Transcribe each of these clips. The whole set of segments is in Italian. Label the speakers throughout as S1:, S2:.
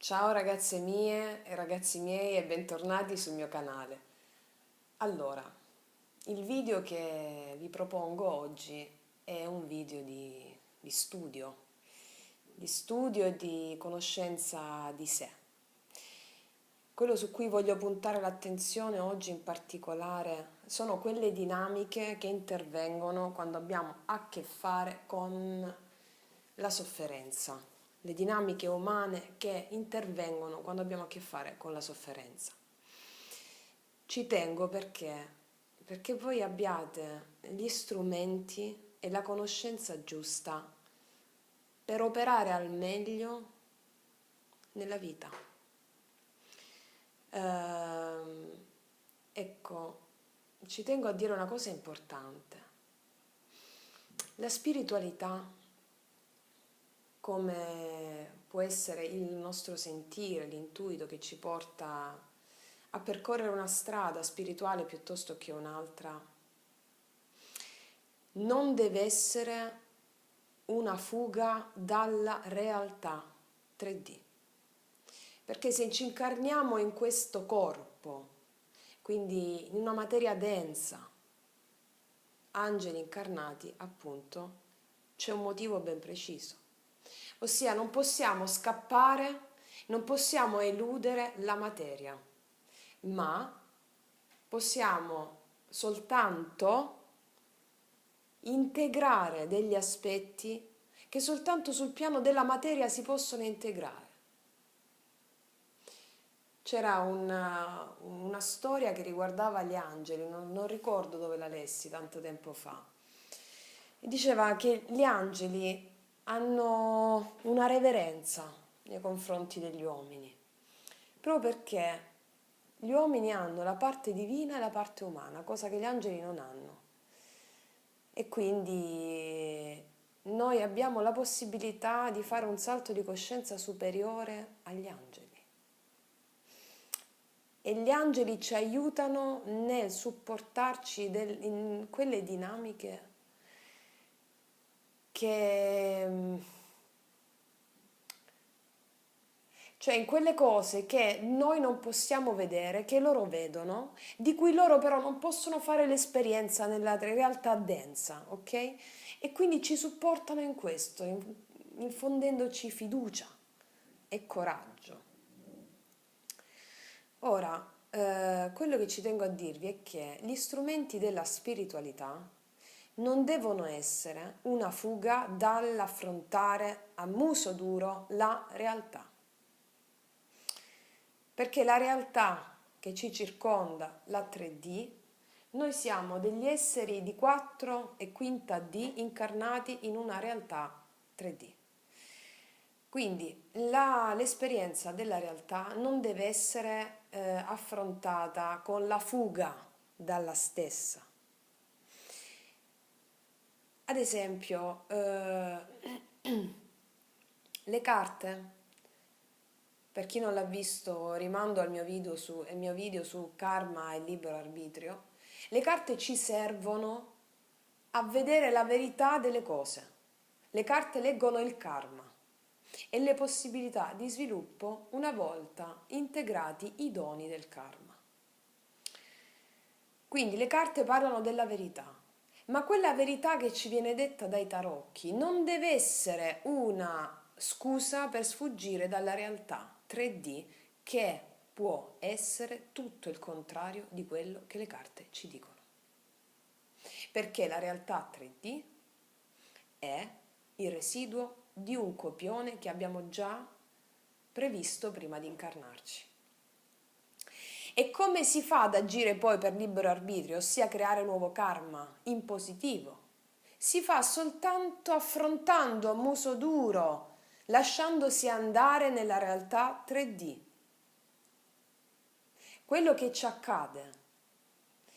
S1: Ciao ragazze mie e ragazzi miei e bentornati sul mio canale. Allora, il video che vi propongo oggi è un video di studio e di conoscenza di sé. Quello su cui voglio puntare l'attenzione oggi in particolare sono quelle dinamiche che intervengono quando abbiamo a che fare con la sofferenza, le dinamiche umane che intervengono quando abbiamo a che fare con la sofferenza. Ci tengo perché voi abbiate gli strumenti e la conoscenza giusta per operare al meglio nella vita. Ehm, ecco, ci tengo a dire una cosa importante. La spiritualità, come può essere il nostro sentire, l'intuito che ci porta a percorrere una strada spirituale piuttosto che un'altra, non deve essere una fuga dalla realtà 3D. Perché se ci incarniamo in questo corpo, quindi in una materia densa, angeli incarnati, appunto, c'è un motivo ben preciso. Ossia, non possiamo scappare, non possiamo eludere la materia, ma possiamo soltanto integrare degli aspetti che soltanto sul piano della materia si possono integrare. C'era una storia che riguardava gli angeli, non ricordo dove la lessi tanto tempo fa, e diceva che gli angeli hanno una reverenza nei confronti degli uomini, proprio perché gli uomini hanno la parte divina e la parte umana, cosa che gli angeli non hanno. E quindi noi abbiamo la possibilità di fare un salto di coscienza superiore agli angeli. E gli angeli ci aiutano nel supportarci in quelle dinamiche che, cioè in quelle cose che noi non possiamo vedere, che loro vedono, di cui loro però non possono fare l'esperienza nella realtà densa, ok? E quindi ci supportano in questo, infondendoci fiducia e coraggio. Ora, quello che ci tengo a dirvi è che gli strumenti della spiritualità non devono essere una fuga dall'affrontare a muso duro la realtà. Perché la realtà che ci circonda, la 3D, noi siamo degli esseri di 4 e quinta D incarnati in una realtà 3D. Quindi l'esperienza della realtà non deve essere affrontata con la fuga dalla stessa. Ad esempio, le carte, per chi non l'ha visto, rimando al mio video su karma e libero arbitrio, le carte ci servono a vedere la verità delle cose. Le carte leggono il karma e le possibilità di sviluppo una volta integrati i doni del karma. Quindi le carte parlano della verità, ma quella verità che ci viene detta dai tarocchi non deve essere una scusa per sfuggire dalla realtà 3D che può essere tutto il contrario di quello che le carte ci dicono. Perché la realtà 3D è il residuo di un copione che abbiamo già previsto prima di incarnarci. E come si fa ad agire poi per libero arbitrio, ossia creare nuovo karma in positivo? Si fa soltanto affrontando a muso duro, lasciandosi andare nella realtà 3D. Quello che ci accade,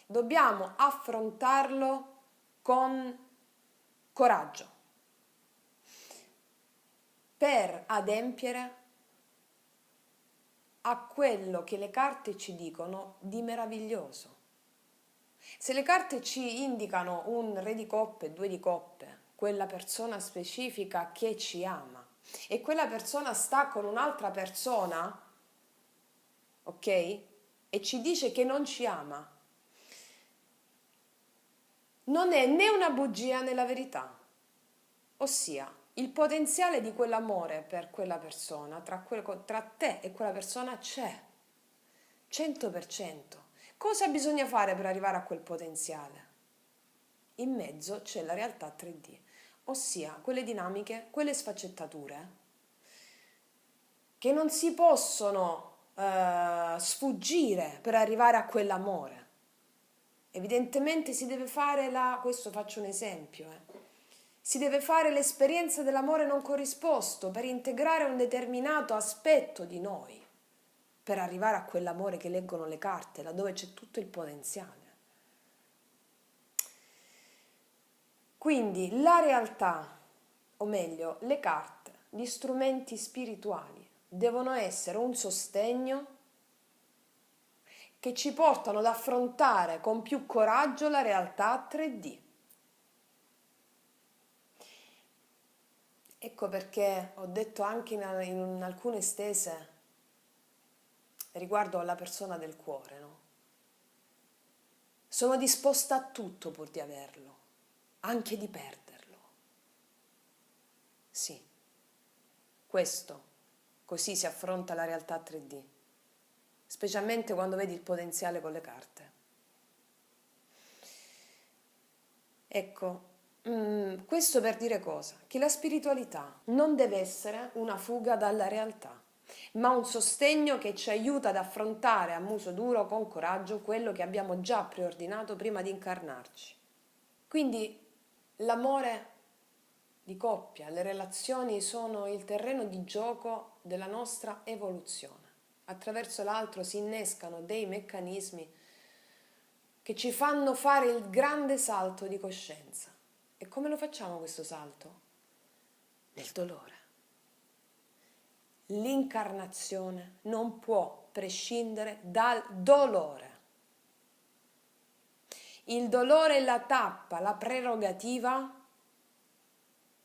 S1: dobbiamo affrontarlo con coraggio per adempiere a quello che le carte ci dicono di meraviglioso. Se le carte ci indicano un re di coppe, due di coppe, quella persona specifica che ci ama, e quella persona sta con un'altra persona, ok? E ci dice che non ci ama, non è né una bugia né la verità. Ossia, il potenziale di quell'amore per quella persona, tra te e quella persona c'è, 100%. Cosa bisogna fare per arrivare a quel potenziale? In mezzo c'è la realtà 3D, ossia quelle dinamiche, quelle sfaccettature che non si possono sfuggire per arrivare a quell'amore. Evidentemente si deve fare questo faccio un esempio, si deve fare l'esperienza dell'amore non corrisposto per integrare un determinato aspetto di noi, per arrivare a quell'amore che leggono le carte, laddove c'è tutto il potenziale. Quindi la realtà, o meglio, le carte, gli strumenti spirituali devono essere un sostegno che ci portano ad affrontare con più coraggio la realtà 3D. Ecco perché ho detto anche in alcune stese riguardo alla persona del cuore, no? Sono disposta a tutto pur di averlo, anche di perderlo. Sì, questo, così si affronta la realtà 3D, specialmente quando vedi il potenziale con le carte. Ecco, questo per dire cosa? Che la spiritualità non deve essere una fuga dalla realtà, ma un sostegno che ci aiuta ad affrontare a muso duro, con coraggio, quello che abbiamo già preordinato prima di incarnarci. Quindi l'amore di coppia, le relazioni sono il terreno di gioco della nostra evoluzione. Attraverso l'altro si innescano dei meccanismi che ci fanno fare il grande salto di coscienza. E come lo facciamo questo salto? Nel dolore. L'incarnazione non può prescindere dal dolore. Il dolore è la tappa, la prerogativa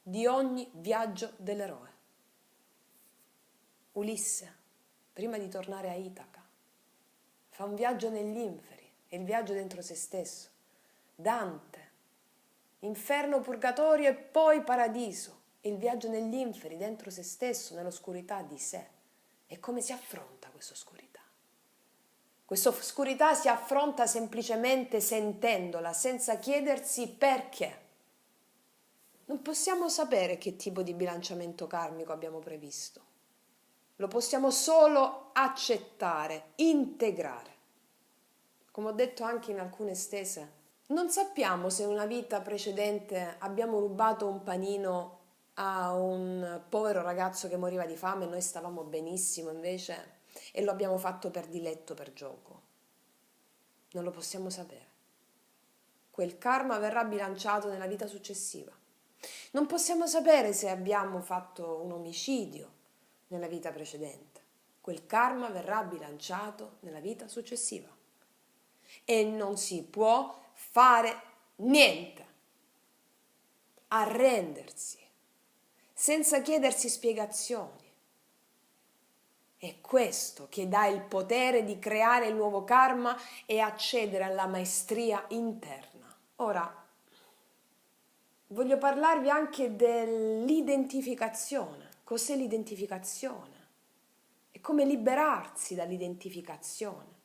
S1: di ogni viaggio dell'eroe. Ulisse, prima di tornare a Itaca, fa un viaggio negli inferi, è il viaggio dentro se stesso. Dante, inferno, purgatorio e poi paradiso, è il viaggio negli inferi, dentro se stesso, nell'oscurità di sé. E come si affronta questa oscurità? Questa oscurità si affronta semplicemente sentendola, senza chiedersi perché. Non possiamo sapere che tipo di bilanciamento karmico abbiamo previsto. Lo possiamo solo accettare, integrare. Come ho detto anche in alcune stese, non sappiamo se in una vita precedente abbiamo rubato un panino a un povero ragazzo che moriva di fame e noi stavamo benissimo invece e lo abbiamo fatto per diletto, per gioco. Non lo possiamo sapere. Quel karma verrà bilanciato nella vita successiva. Non possiamo sapere se abbiamo fatto un omicidio nella vita precedente. Quel karma verrà bilanciato nella vita successiva. E non si può fare niente. Arrendersi, senza chiedersi spiegazioni. È questo che dà il potere di creare il nuovo karma e accedere alla maestria interna. Ora, voglio parlarvi anche dell'identificazione. Cos'è l'identificazione? E come liberarsi dall'identificazione.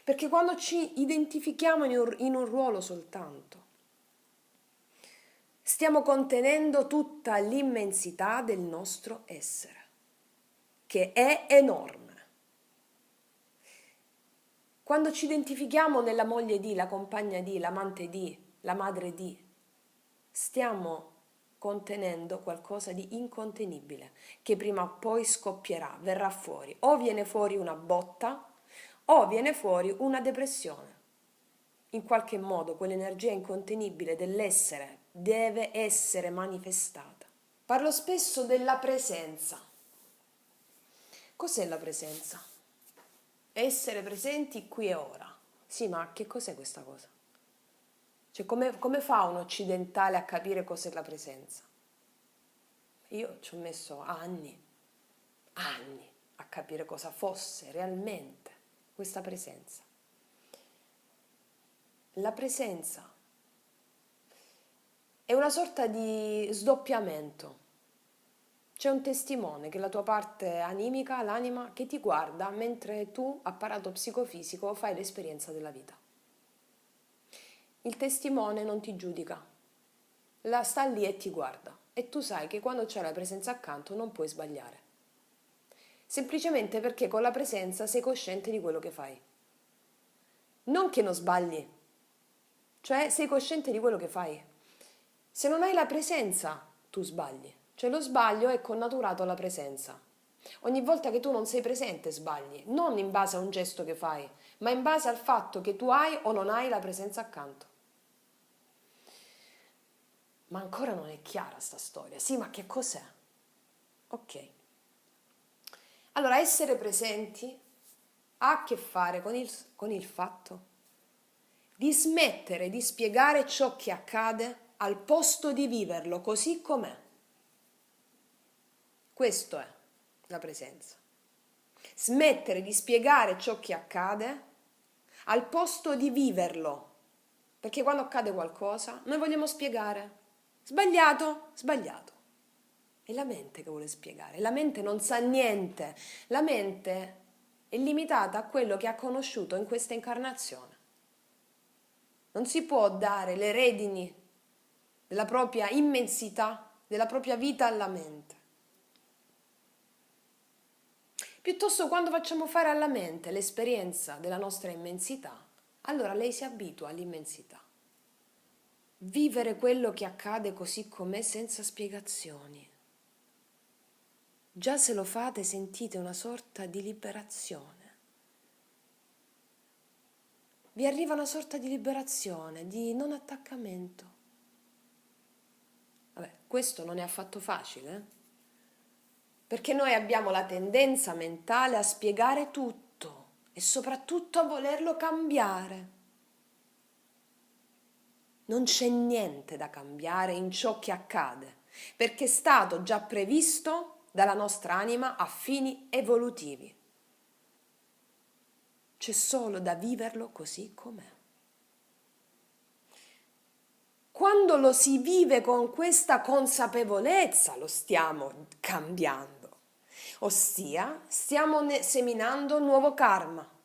S1: Perché quando ci identifichiamo in un ruolo soltanto, stiamo contenendo tutta l'immensità del nostro essere, che è enorme. Quando ci identifichiamo nella moglie di, la compagna di, l'amante di, la madre di, stiamo contenendo qualcosa di incontenibile che prima o poi scoppierà, verrà fuori. O viene fuori una botta o viene fuori una depressione. In qualche modo quell'energia incontenibile dell'essere deve essere manifestata. Parlo spesso della presenza. Cos'è la presenza? Essere presenti qui e ora. Sì, ma che cos'è questa cosa? Cioè, come fa un occidentale a capire cos'è la presenza? Io ci ho messo anni a capire cosa fosse realmente questa presenza. La presenza è una sorta di sdoppiamento. C'è un testimone che è la tua parte animica, l'anima, che ti guarda mentre tu, apparato psicofisico, fai l'esperienza della vita. Il testimone non ti giudica, sta lì e ti guarda. E tu sai che quando c'è la presenza accanto non puoi sbagliare. Semplicemente perché con la presenza sei cosciente di quello che fai. Non che non sbagli, cioè sei cosciente di quello che fai. Se non hai la presenza, tu sbagli. Cioè lo sbaglio è connaturato alla presenza. Ogni volta che tu non sei presente sbagli, non in base a un gesto che fai, ma in base al fatto che tu hai o non hai la presenza accanto. Ma ancora non è chiara sta storia. Sì, ma che cos'è? Ok. Allora, essere presenti ha a che fare con il fatto di smettere di spiegare ciò che accade al posto di viverlo così com'è. Questo è la presenza. Smettere di spiegare ciò che accade al posto di viverlo. Perché quando accade qualcosa, noi vogliamo spiegare. Sbagliato, sbagliato. È la mente che vuole spiegare. La mente non sa niente. La mente è limitata a quello che ha conosciuto in questa incarnazione. Non si può dare le redini della propria immensità, della propria vita alla mente. Piuttosto quando facciamo fare alla mente l'esperienza della nostra immensità, allora lei si abitua all'immensità. Vivere quello che accade così com'è senza spiegazioni. Già se lo fate sentite una sorta di liberazione. Vi arriva una sorta di liberazione, di non attaccamento. Vabbè, questo non è affatto facile, perché noi abbiamo la tendenza mentale a spiegare tutto e soprattutto a volerlo cambiare. Non c'è niente da cambiare in ciò che accade, perché è stato già previsto dalla nostra anima a fini evolutivi. C'è solo da viverlo così com'è. Quando lo si vive con questa consapevolezza, lo stiamo cambiando, ossia stiamo seminando nuovo karma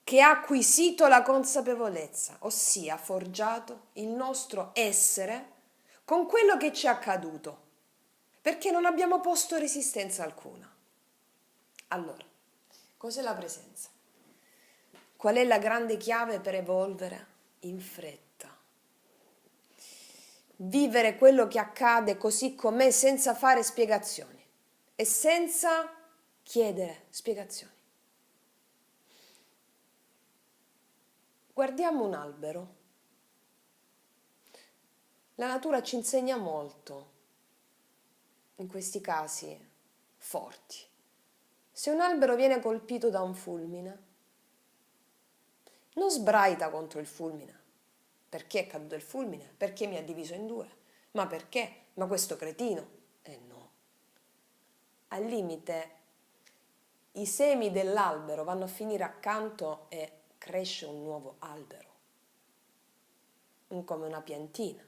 S1: che ha acquisito la consapevolezza, ossia ha forgiato il nostro essere con quello che ci è accaduto, perché non abbiamo posto resistenza alcuna. Allora, cos'è la presenza? Qual è la grande chiave per evolvere in fretta? Vivere quello che accade così com'è senza fare spiegazioni e senza chiedere spiegazioni. Guardiamo un albero. La natura ci insegna molto in questi casi forti. Se un albero viene colpito da un fulmine, non sbraita contro il fulmine. Perché è caduto il fulmine? Perché mi ha diviso in due? Ma perché? Ma questo cretino? No. Al limite, i semi dell'albero vanno a finire accanto e cresce un nuovo albero, come una piantina.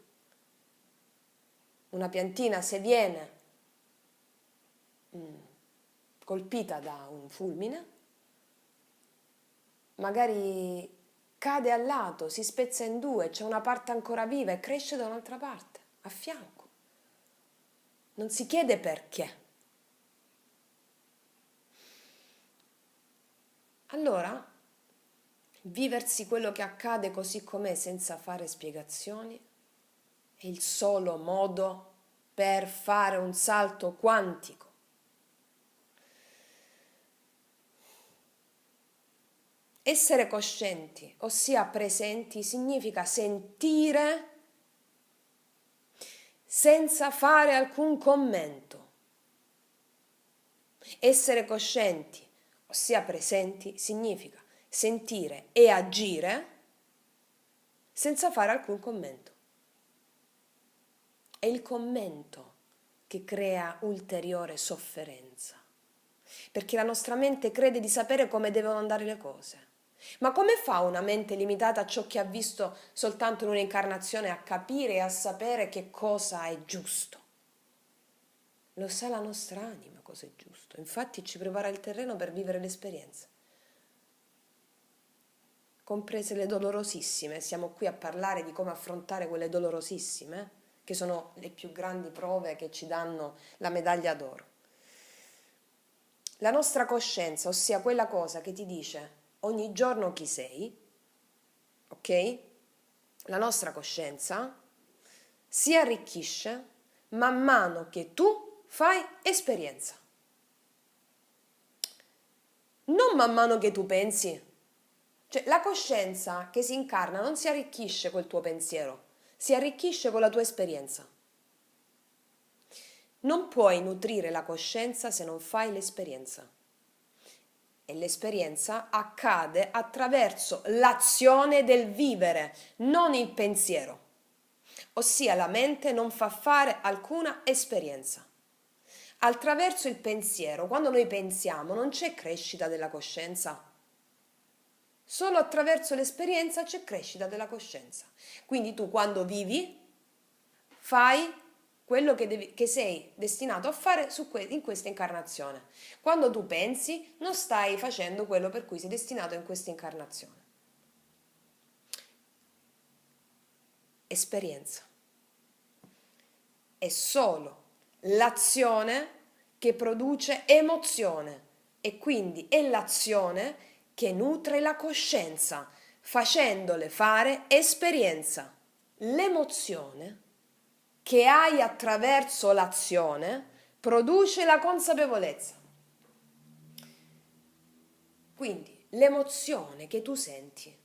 S1: Una piantina se viene colpita da un fulmine, magari cade al lato, si spezza in due, c'è una parte ancora viva e cresce da un'altra parte, a fianco. Non si chiede perché. Allora, viversi quello che accade così com'è senza fare spiegazioni è il solo modo per fare un salto quantico. Essere coscienti, ossia presenti, significa sentire senza fare alcun commento. Essere coscienti, ossia presenti, significa sentire e agire senza fare alcun commento. È il commento che crea ulteriore sofferenza. Perché la nostra mente crede di sapere come devono andare le cose. Ma come fa una mente limitata a ciò che ha visto soltanto in un'incarnazione a capire e a sapere che cosa è giusto? Lo sa la nostra anima cosa è giusto. Infatti ci prepara il terreno per vivere l'esperienza. Comprese le dolorosissime, siamo qui a parlare di come affrontare quelle dolorosissime, che sono le più grandi prove che ci danno la medaglia d'oro. La nostra coscienza, ossia quella cosa che ti dice ogni giorno chi sei, ok? La nostra coscienza si arricchisce man mano che tu fai esperienza. Non man mano che tu pensi. Cioè, la coscienza che si incarna non si arricchisce col tuo pensiero, si arricchisce con la tua esperienza. Non puoi nutrire la coscienza se non fai l'esperienza. E l'esperienza accade attraverso l'azione del vivere, non il pensiero. Ossia la mente non fa fare alcuna esperienza. Attraverso il pensiero, quando noi pensiamo, non c'è crescita della coscienza. Solo attraverso l'esperienza c'è crescita della coscienza. Quindi tu quando vivi fai quello che sei destinato a fare in questa incarnazione. Quando tu pensi non stai facendo quello per cui sei destinato in questa incarnazione. Esperienza. È solo l'azione che produce emozione e quindi è l'azione che nutre la coscienza, facendole fare esperienza. L'emozione che hai attraverso l'azione produce la consapevolezza. Quindi l'emozione che tu senti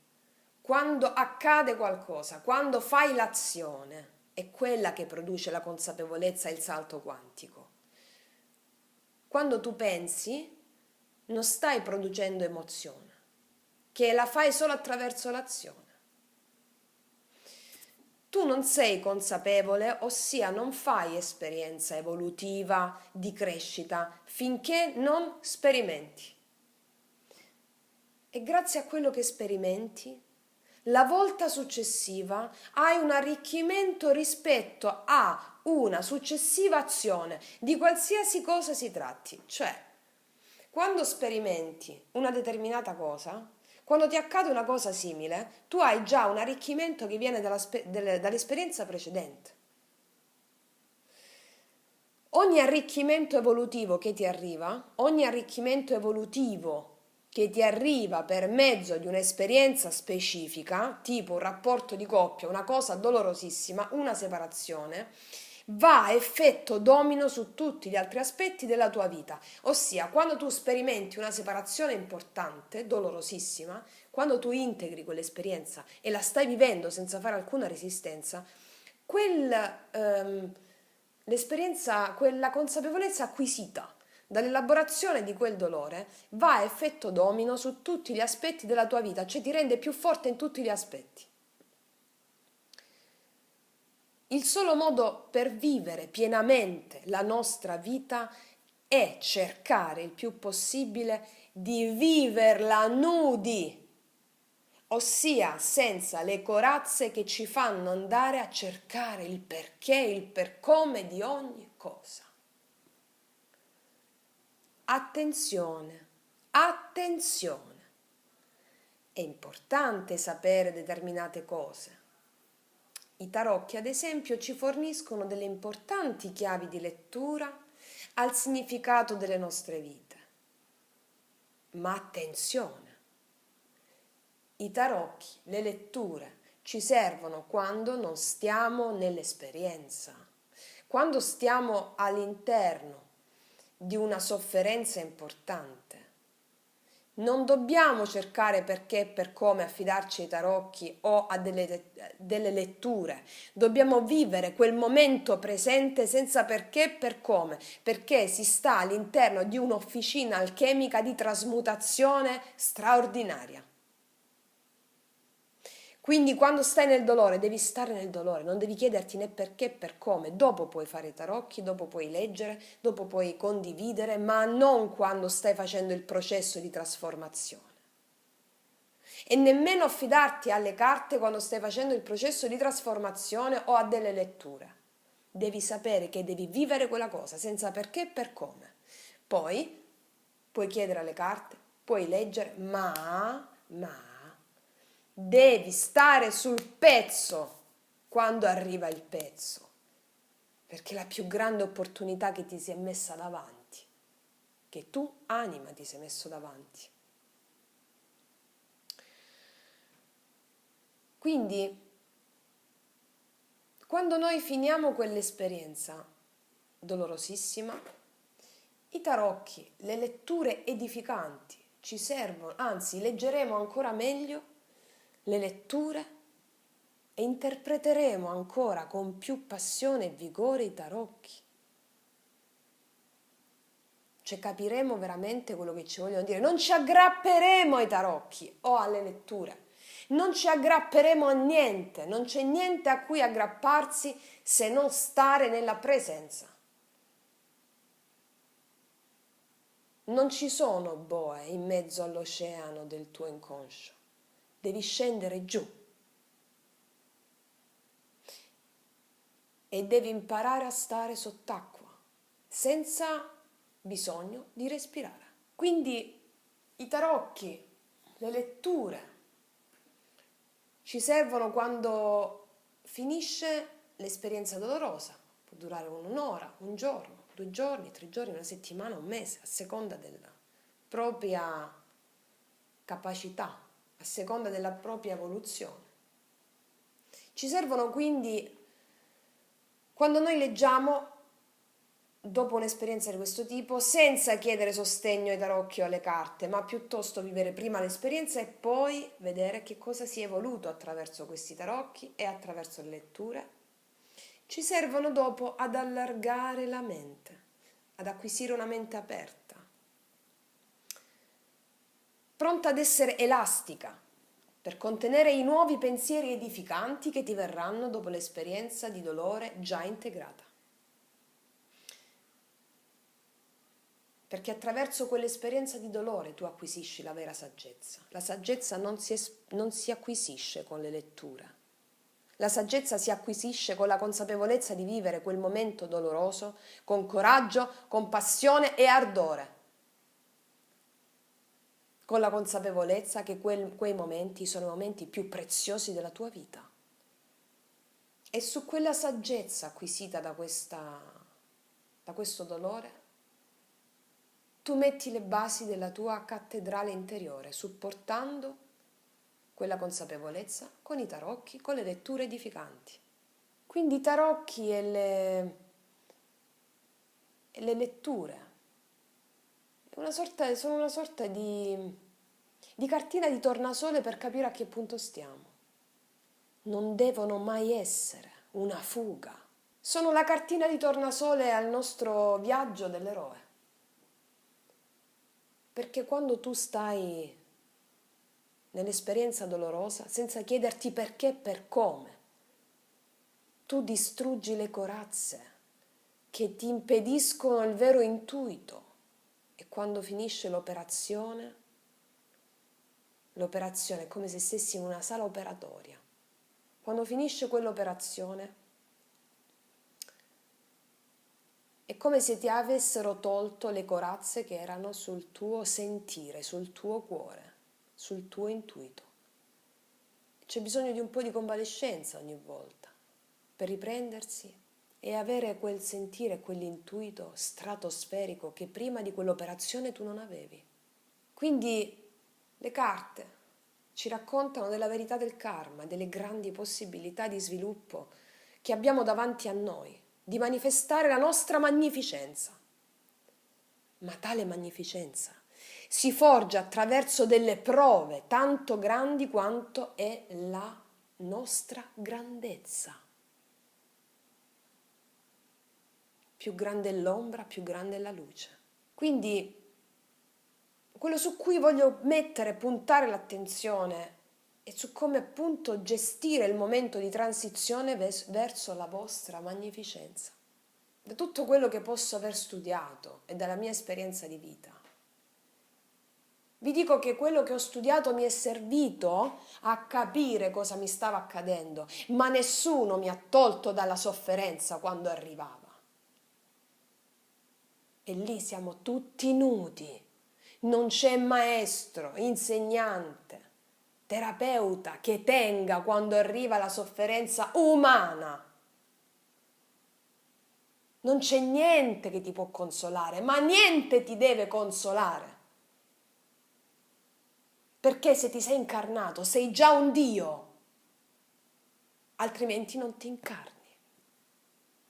S1: quando accade qualcosa, quando fai l'azione, è quella che produce la consapevolezza e il salto quantico. Quando tu pensi, non stai producendo emozione, che la fai solo attraverso l'azione. Tu non sei consapevole, ossia non fai esperienza evolutiva di crescita finché non sperimenti. E grazie a quello che sperimenti, la volta successiva hai un arricchimento rispetto a una successiva azione di qualsiasi cosa si tratti. Cioè, quando sperimenti una determinata cosa, quando ti accade una cosa simile, tu hai già un arricchimento che viene dall'esperienza precedente. Ogni arricchimento evolutivo che ti arriva, ogni arricchimento evolutivo che ti arriva per mezzo di un'esperienza specifica, tipo un rapporto di coppia, una cosa dolorosissima, una separazione, va a effetto domino su tutti gli altri aspetti della tua vita. Ossia, quando tu sperimenti una separazione importante, dolorosissima, quando tu integri quell'esperienza e la stai vivendo senza fare alcuna resistenza, l'esperienza, quella consapevolezza acquisita dall'elaborazione di quel dolore va a effetto domino su tutti gli aspetti della tua vita, cioè ti rende più forte in tutti gli aspetti. Il solo modo per vivere pienamente la nostra vita è cercare il più possibile di viverla nudi, ossia senza le corazze che ci fanno andare a cercare il perché, il per come di ogni cosa. Attenzione, attenzione. È importante sapere determinate cose. I tarocchi, ad esempio, ci forniscono delle importanti chiavi di lettura al significato delle nostre vite. Ma attenzione, i tarocchi, le letture ci servono quando non stiamo nell'esperienza, quando stiamo all'interno di una sofferenza importante. Non dobbiamo cercare perché e per come affidarci ai tarocchi o a delle letture. Dobbiamo vivere quel momento presente senza perché e per come, perché si sta all'interno di un'officina alchemica di trasmutazione straordinaria. Quindi quando stai nel dolore devi stare nel dolore, non devi chiederti né perché né per come. Dopo puoi fare i tarocchi, dopo puoi leggere, dopo puoi condividere, ma non quando stai facendo il processo di trasformazione. E nemmeno affidarti alle carte quando stai facendo il processo di trasformazione o a delle letture. Devi sapere che devi vivere quella cosa senza perché e per come. Poi puoi chiedere alle carte, puoi leggere, ma devi stare sul pezzo quando arriva il pezzo, perché è la più grande opportunità che ti si è messa davanti, che tu, anima, ti sei messo davanti. Quindi, quando noi finiamo quell'esperienza dolorosissima, i tarocchi, le letture edificanti ci servono, anzi leggeremo ancora meglio le letture e interpreteremo ancora con più passione e vigore i tarocchi. Cioè capiremo veramente quello che ci vogliono dire. Non ci aggrapperemo ai tarocchi o alle letture. Non ci aggrapperemo a niente. Non c'è niente a cui aggrapparsi se non stare nella presenza. Non ci sono boe in mezzo all'oceano del tuo inconscio. Devi scendere giù. E devi imparare a stare sott'acqua, senza bisogno di respirare. Quindi i tarocchi, le letture, ci servono quando finisce l'esperienza dolorosa. Può durare un'ora, un giorno, 2 giorni, 3 giorni, una settimana, un mese, a seconda della propria capacità, a seconda della propria evoluzione. Ci servono quindi, quando noi leggiamo, dopo un'esperienza di questo tipo, senza chiedere sostegno ai tarocchi o alle carte, ma piuttosto vivere prima l'esperienza e poi vedere che cosa si è evoluto attraverso questi tarocchi e attraverso le letture, ci servono dopo ad allargare la mente, ad acquisire una mente aperta, pronta ad essere elastica, per contenere i nuovi pensieri edificanti che ti verranno dopo l'esperienza di dolore già integrata. Perché attraverso quell'esperienza di dolore tu acquisisci la vera saggezza. La saggezza non si acquisisce con le letture. La saggezza si acquisisce con la consapevolezza di vivere quel momento doloroso con coraggio, con passione e ardore. Con la consapevolezza che quei momenti sono i momenti più preziosi della tua vita. E su quella saggezza acquisita da questo dolore, tu metti le basi della tua cattedrale interiore, supportando quella consapevolezza con i tarocchi, con le letture edificanti. Quindi i tarocchi e le letture sono una sorta di cartina di tornasole per capire a che punto stiamo. Non devono mai essere una fuga. Sono la cartina di tornasole al nostro viaggio dell'eroe. Perché quando tu stai nell'esperienza dolorosa, senza chiederti perché e per come, tu distruggi le corazze che ti impediscono il vero intuito. E quando finisce l'operazione è come se stessi in una sala operatoria. Quando finisce quell'operazione è come se ti avessero tolto le corazze che erano sul tuo sentire, sul tuo cuore, sul tuo intuito. C'è bisogno di un po' di convalescenza ogni volta per riprendersi e avere quel sentire, quell'intuito stratosferico che prima di quell'operazione tu non avevi. Quindi le carte ci raccontano della verità del karma, delle grandi possibilità di sviluppo che abbiamo davanti a noi, di manifestare la nostra magnificenza. Ma tale magnificenza si forgia attraverso delle prove tanto grandi quanto è la nostra grandezza. Più grande è l'ombra, più grande è la luce. Quindi quello su cui voglio puntare l'attenzione e su come appunto gestire il momento di transizione verso la vostra magnificenza. Da tutto quello che posso aver studiato e dalla mia esperienza di vita, vi dico che quello che ho studiato mi è servito a capire cosa mi stava accadendo, ma nessuno mi ha tolto dalla sofferenza quando arrivava. E lì siamo tutti nudi, non c'è maestro, insegnante, terapeuta che tenga quando arriva la sofferenza umana. Non c'è niente che ti può consolare, ma niente ti deve consolare. Perché se ti sei incarnato sei già un Dio, altrimenti non ti incarni.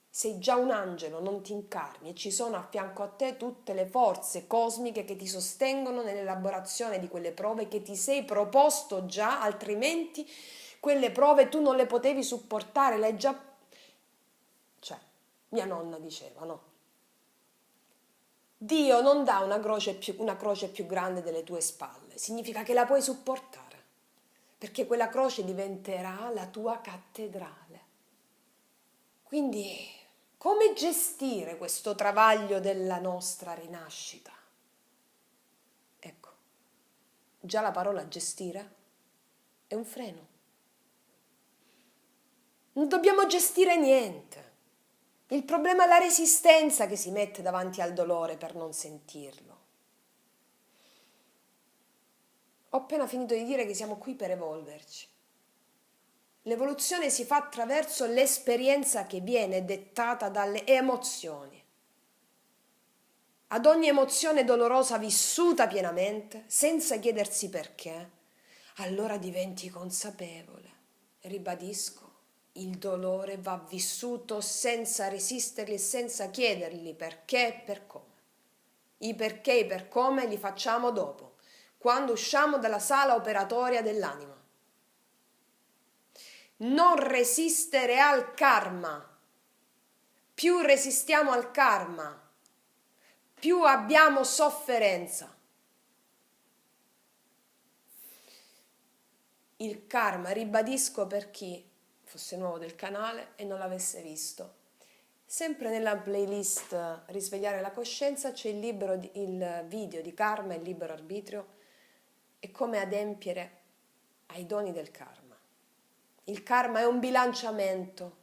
S1: Sei già un angelo, non ti incarni e ci sono a fianco a te tutte le forze cosmiche che ti sostengono nell'elaborazione di quelle prove che ti sei proposto già, altrimenti quelle prove tu non le potevi supportare, l'hai già... Cioè, mia nonna diceva, no? Dio non dà una croce più grande delle tue spalle, significa che la puoi supportare, perché quella croce diventerà la tua cattedrale. Quindi, come gestire questo travaglio della nostra rinascita? Ecco, già la parola gestire è un freno. Non dobbiamo gestire niente. Il problema è la resistenza che si mette davanti al dolore per non sentirlo. Ho appena finito di dire che siamo qui per evolverci. L'evoluzione si fa attraverso l'esperienza che viene dettata dalle emozioni. Ad ogni emozione dolorosa vissuta pienamente, senza chiedersi perché, allora diventi consapevole. Ribadisco, il dolore va vissuto senza resistergli e senza chiedergli perché e per come. I perché e i per come li facciamo dopo, quando usciamo dalla sala operatoria dell'anima. Non resistere al karma. Più resistiamo al karma, più abbiamo sofferenza. Il karma, ribadisco per chi fosse nuovo del canale e non l'avesse visto, sempre nella playlist Risvegliare la coscienza c'è il video di karma e libero arbitrio e come adempiere ai doni del karma. Il karma è un bilanciamento,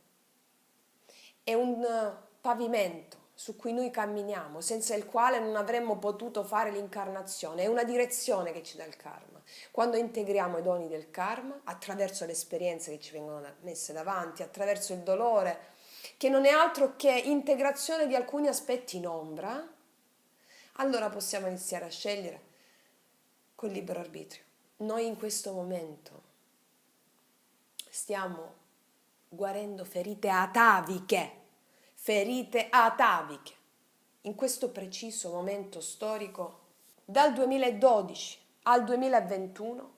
S1: è un pavimento su cui noi camminiamo, senza il quale non avremmo potuto fare l'incarnazione. È una direzione che ci dà il karma. Quando integriamo i doni del karma, attraverso le esperienze che ci vengono messe davanti, attraverso il dolore, che non è altro che integrazione di alcuni aspetti in ombra, allora possiamo iniziare a scegliere col libero arbitrio. Noi in questo momento stiamo guarendo ferite ataviche, in questo preciso momento storico, dal 2012 al 2021,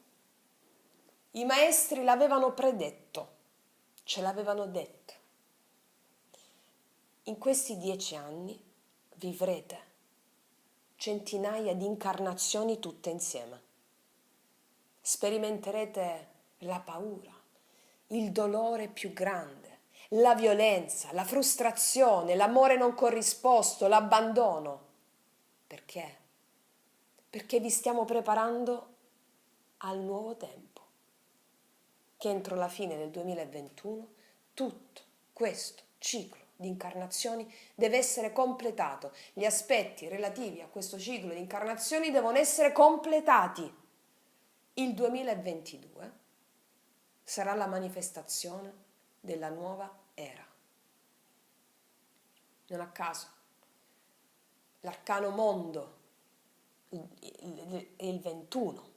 S1: i maestri l'avevano predetto, ce l'avevano detto. In questi 10 anni vivrete centinaia di incarnazioni tutte insieme. Sperimenterete la paura, il dolore più grande, la violenza, la frustrazione, l'amore non corrisposto, l'abbandono. Perché? Perché vi stiamo preparando al nuovo tempo, che entro la fine del 2021 tutto questo ciclo di incarnazioni deve essere completato. Gli aspetti relativi a questo ciclo di incarnazioni devono essere completati. Il 2022 sarà la manifestazione della nuova era. Non a caso, l'arcano mondo è il 21,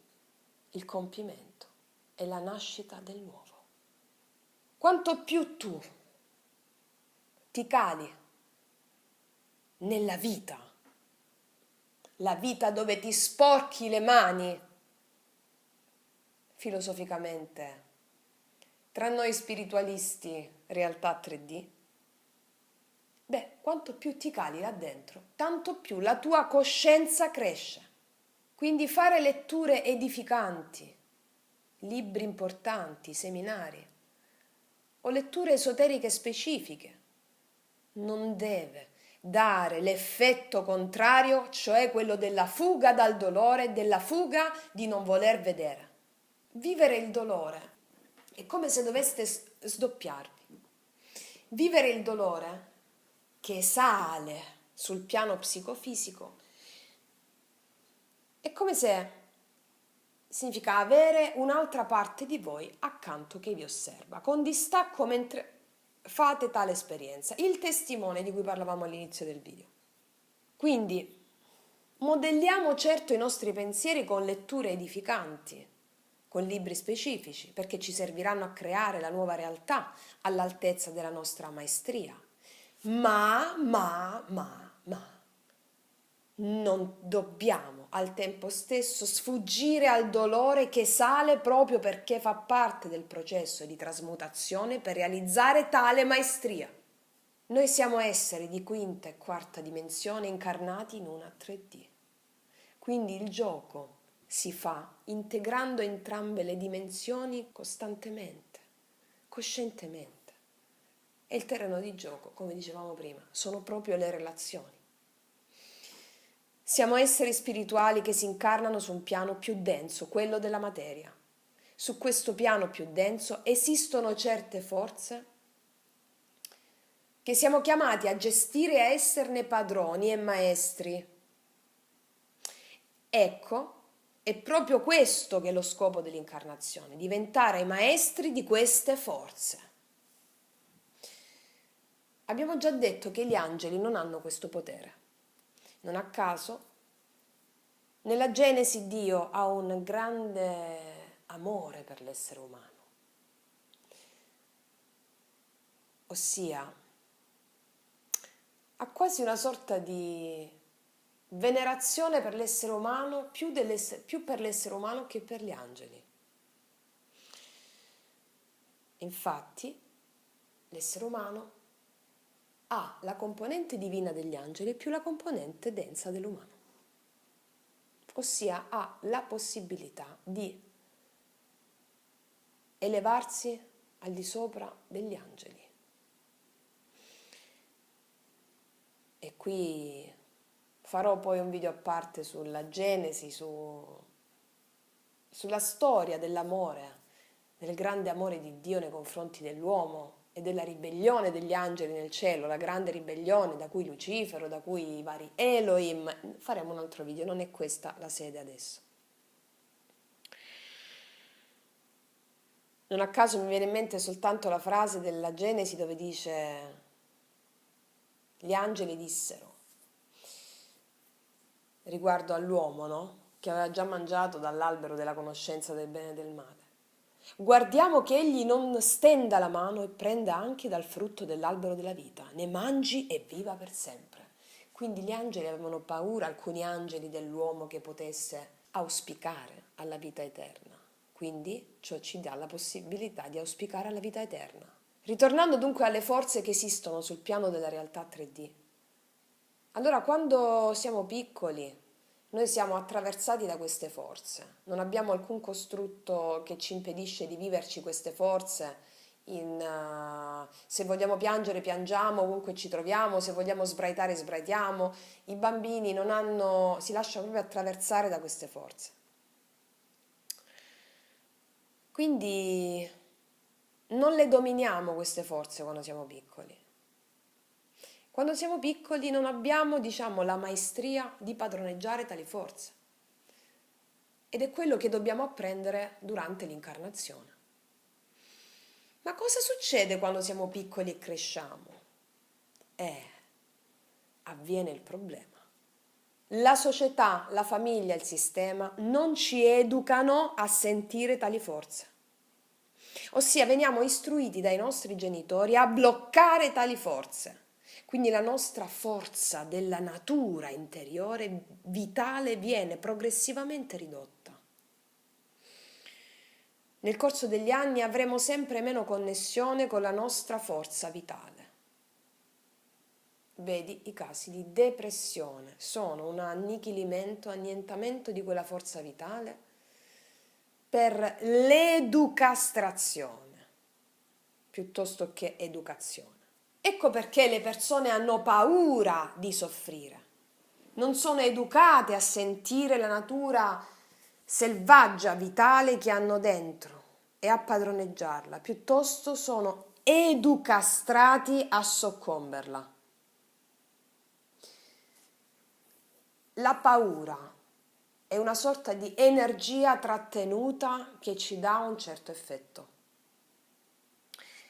S1: il compimento è la nascita del nuovo. Quanto più tu ti cali nella vita, la vita dove ti sporchi le mani, filosoficamente, tra noi spiritualisti, realtà 3D, quanto più ti cali là dentro, tanto più la tua coscienza cresce. Quindi fare letture edificanti, libri importanti, seminari o letture esoteriche specifiche. Non deve dare l'effetto contrario, cioè quello della fuga dal dolore, della fuga di non voler vedere. Vivere il dolore è come se doveste sdoppiarvi. Vivere il dolore che sale sul piano psicofisico è come se significa avere un'altra parte di voi accanto che vi osserva, con distacco mentre fate tale esperienza. Il testimone di cui parlavamo all'inizio del video. Quindi modelliamo certo i nostri pensieri con letture edificanti, con libri specifici, perché ci serviranno a creare la nuova realtà all'altezza della nostra maestria. Ma non dobbiamo al tempo stesso sfuggire al dolore che sale proprio perché fa parte del processo di trasmutazione per realizzare tale maestria. Noi siamo esseri di quinta e quarta dimensione incarnati in una 3D. Quindi il gioco si fa integrando entrambe le dimensioni costantemente, coscientemente. E il terreno di gioco, come dicevamo prima, sono proprio le relazioni. Siamo esseri spirituali che si incarnano su un piano più denso, quello della materia. Su questo piano più denso esistono certe forze che siamo chiamati a gestire e a esserne padroni e maestri. Ecco, è proprio questo che è lo scopo dell'incarnazione, diventare i maestri di queste forze. Abbiamo già detto che gli angeli non hanno questo potere. Non a caso, nella Genesi Dio ha un grande amore per l'essere umano, ossia ha quasi una sorta di venerazione per l'essere umano, più per l'essere umano che per gli angeli. Infatti, l'essere umano ha la componente divina degli angeli più la componente densa dell'umano. Ossia ha la possibilità di elevarsi al di sopra degli angeli. E qui farò poi un video a parte sulla Genesi, sulla storia dell'amore, del grande amore di Dio nei confronti dell'uomo e della ribellione degli angeli nel cielo, la grande ribellione da cui Lucifero, da cui i vari Elohim. Faremo un altro video, non è questa la sede adesso. Non a caso mi viene in mente soltanto la frase della Genesi dove dice: gli angeli dissero riguardo all'uomo, no? Che aveva già mangiato dall'albero della conoscenza del bene e del male. Guardiamo che egli non stenda la mano e prenda anche dal frutto dell'albero della vita, ne mangi e viva per sempre. Quindi gli angeli avevano paura, alcuni angeli, dell'uomo che potesse auspicare alla vita eterna. Quindi ciò ci dà la possibilità di auspicare alla vita eterna. Ritornando dunque alle forze che esistono sul piano della realtà 3D. Allora, quando siamo piccoli, noi siamo attraversati da queste forze, non abbiamo alcun costrutto che ci impedisce di viverci queste forze. Se vogliamo piangere, piangiamo ovunque ci troviamo, se vogliamo sbraitare, sbraitiamo. I bambini si lasciano proprio attraversare da queste forze. Quindi non le dominiamo queste forze quando siamo piccoli. Quando siamo piccoli non abbiamo, la maestria di padroneggiare tali forze. Ed è quello che dobbiamo apprendere durante l'incarnazione. Ma cosa succede quando siamo piccoli e cresciamo? Avviene il problema. La società, la famiglia, il sistema non ci educano a sentire tali forze. Ossia, veniamo istruiti dai nostri genitori a bloccare tali forze. Quindi la nostra forza della natura interiore vitale viene progressivamente ridotta. Nel corso degli anni avremo sempre meno connessione con la nostra forza vitale. Vedi, i casi di depressione sono un annichilimento, annientamento di quella forza vitale per l'educastrazione piuttosto che educazione. Ecco perché le persone hanno paura di soffrire, non sono educate a sentire la natura selvaggia, vitale che hanno dentro e a padroneggiarla, piuttosto sono educastrati a soccomberla. La paura è una sorta di energia trattenuta che ci dà un certo effetto.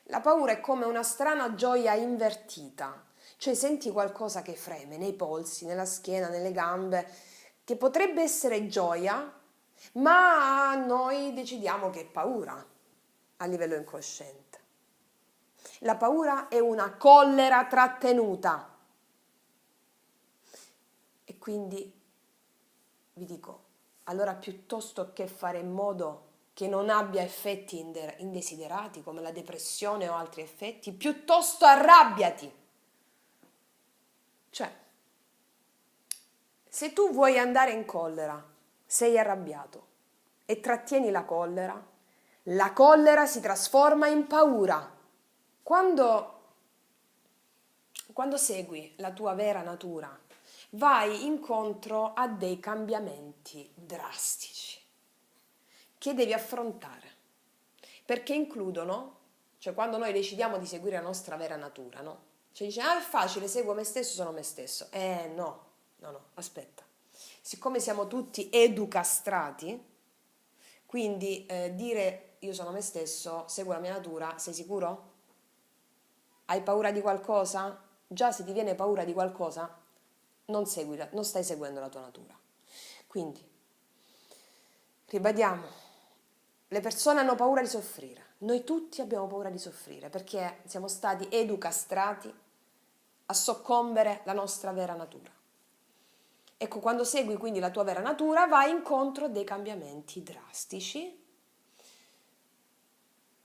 S1: La paura è come una strana gioia invertita, cioè senti qualcosa che freme nei polsi, nella schiena, nelle gambe, che potrebbe essere gioia, ma noi decidiamo che è paura a livello incosciente. La paura è una collera trattenuta. E quindi vi dico, allora piuttosto che fare in modo che non abbia effetti indesiderati come la depressione o altri effetti, piuttosto arrabbiati. Cioè, se tu vuoi andare in collera, sei arrabbiato e trattieni la collera si trasforma in paura. Quando segui la tua vera natura, vai incontro a dei cambiamenti drastici che devi affrontare, perché includono, cioè quando noi decidiamo di seguire la nostra vera natura, no? Cioè dice, è facile, seguo me stesso, sono me stesso. No, aspetta. Siccome siamo tutti educastrati, quindi dire io sono me stesso, seguo la mia natura, sei sicuro? Hai paura di qualcosa? Già se ti viene paura di qualcosa, non stai seguendo la tua natura. Quindi, ribadiamo, le persone hanno paura di soffrire. Noi tutti abbiamo paura di soffrire perché siamo stati educastrati a soccombere la nostra vera natura. Ecco, quando segui quindi la tua vera natura, vai incontro a dei cambiamenti drastici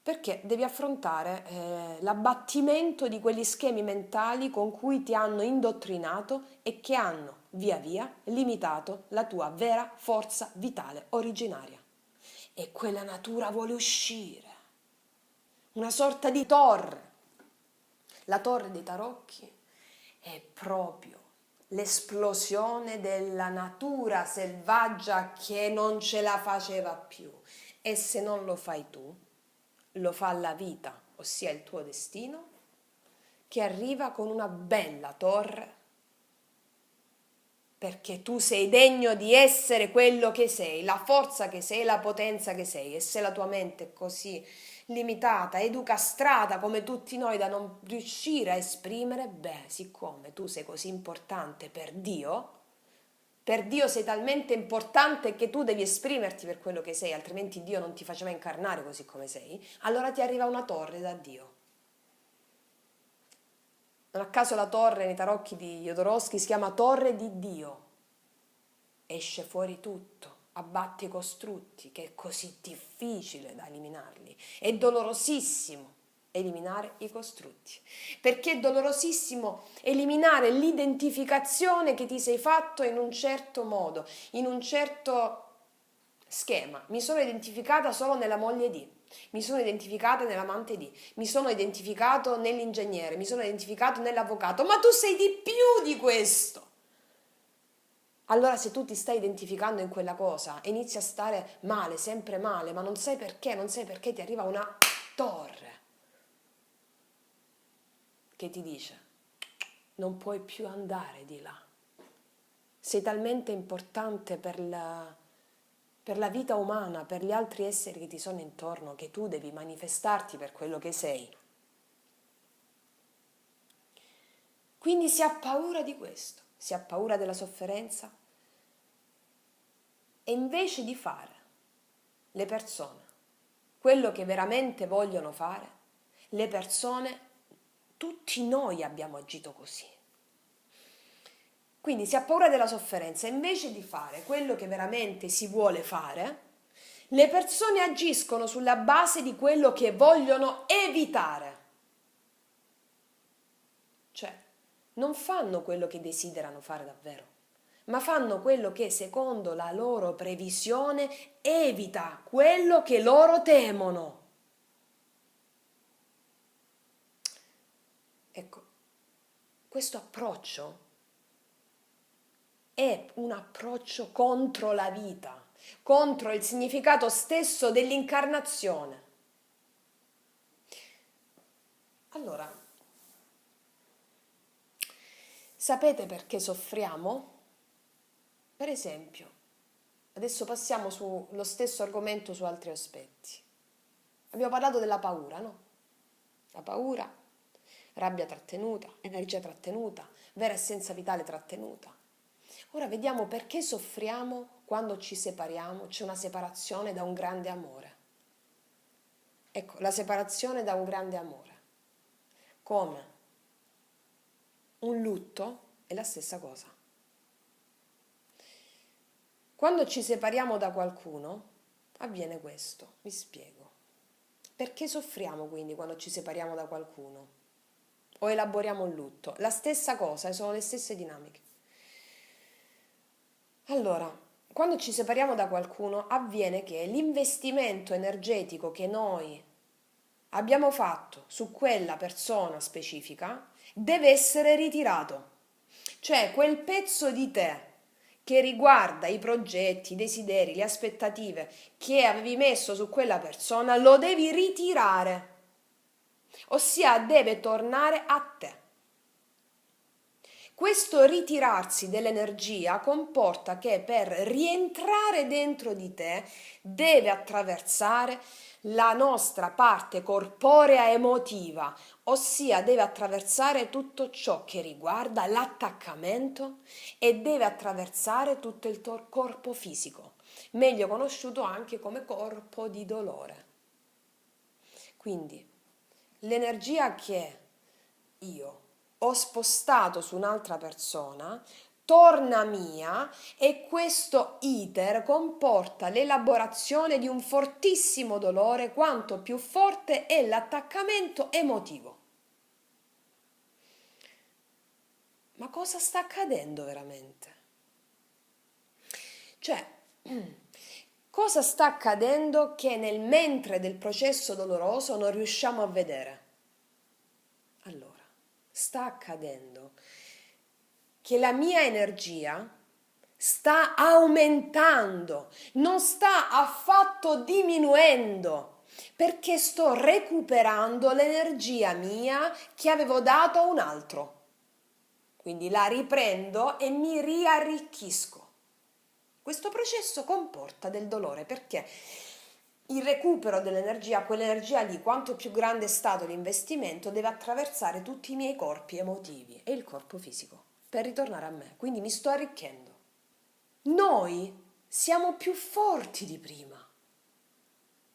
S1: perché devi affrontare l'abbattimento di quegli schemi mentali con cui ti hanno indottrinato e che hanno via via limitato la tua vera forza vitale originaria. E quella natura vuole uscire, una sorta di torre. La torre dei tarocchi è proprio l'esplosione della natura selvaggia che non ce la faceva più. E se non lo fai tu, lo fa la vita, ossia il tuo destino, che arriva con una bella torre, perché tu sei degno di essere quello che sei, la forza che sei, la potenza che sei. E se la tua mente è così limitata, educastrata come tutti noi da non riuscire a esprimere, siccome tu sei così importante per Dio sei talmente importante che tu devi esprimerti per quello che sei, altrimenti Dio non ti faceva incarnare così come sei, allora ti arriva una torre da Dio. Non a caso la torre nei tarocchi di Jodorowsky si chiama Torre di Dio. Esce fuori tutto, abbatte i costrutti, che è così difficile da eliminarli. È dolorosissimo eliminare i costrutti, perché è dolorosissimo eliminare l'identificazione che ti sei fatto in un certo modo, in un certo schema. Mi sono identificata solo nella moglie di, mi sono identificata nell'amante di, mi sono identificato nell'ingegnere, mi sono identificato nell'avvocato, ma tu sei di più di questo. Allora se tu ti stai identificando in quella cosa e inizi a stare male, sempre male, ma non sai perché ti arriva una torre che ti dice non puoi più andare di là. Sei talmente importante per la vita umana, per gli altri esseri che ti sono intorno, che tu devi manifestarti per quello che sei. Quindi si ha paura di questo, si ha paura della sofferenza e invece di fare le persone quello che veramente vogliono fare, le persone, tutti noi abbiamo agito così. Quindi si ha paura della sofferenza, invece di fare quello che veramente si vuole fare, le persone agiscono sulla base di quello che vogliono evitare. Cioè, non fanno quello che desiderano fare davvero, ma fanno quello che secondo la loro previsione evita quello che loro temono. Ecco, questo approccio è un approccio contro la vita, contro il significato stesso dell'incarnazione. Allora, sapete perché soffriamo? Per esempio, adesso passiamo sullo stesso argomento su altri aspetti. Abbiamo parlato della paura, no? La paura, rabbia trattenuta, energia trattenuta, vera essenza vitale trattenuta. Ora vediamo perché soffriamo quando ci separiamo, c'è una separazione da un grande amore. Ecco, la separazione da un grande amore. Come? Un lutto è la stessa cosa. Quando ci separiamo da qualcuno, avviene questo. Vi spiego. Perché soffriamo quindi quando ci separiamo da qualcuno? O elaboriamo un lutto? La stessa cosa, sono le stesse dinamiche. Allora, quando ci separiamo da qualcuno, avviene che l'investimento energetico che noi abbiamo fatto su quella persona specifica deve essere ritirato. Cioè, quel pezzo di te che riguarda i progetti, i desideri, le aspettative che avevi messo su quella persona, lo devi ritirare. Ossia, deve tornare a te. Questo ritirarsi dell'energia comporta che per rientrare dentro di te deve attraversare la nostra parte corporea emotiva, ossia deve attraversare tutto ciò che riguarda l'attaccamento e deve attraversare tutto il corpo fisico, meglio conosciuto anche come corpo di dolore. Quindi l'energia che io ho spostato su un'altra persona torna mia e questo iter comporta l'elaborazione di un fortissimo dolore quanto più forte è l'attaccamento emotivo. Ma cosa sta accadendo veramente? Cioè, cosa sta accadendo che nel mentre del processo doloroso non riusciamo a vedere? Allora, sta accadendo che la mia energia sta aumentando, non sta affatto diminuendo, perché sto recuperando l'energia mia che avevo dato a un altro. Quindi la riprendo e mi riarricchisco. Questo processo comporta del dolore perché il recupero dell'energia, quell'energia lì, quanto più grande è stato l'investimento, deve attraversare tutti i miei corpi emotivi e il corpo fisico per ritornare a me. Quindi mi sto arricchendo. Noi siamo più forti di prima.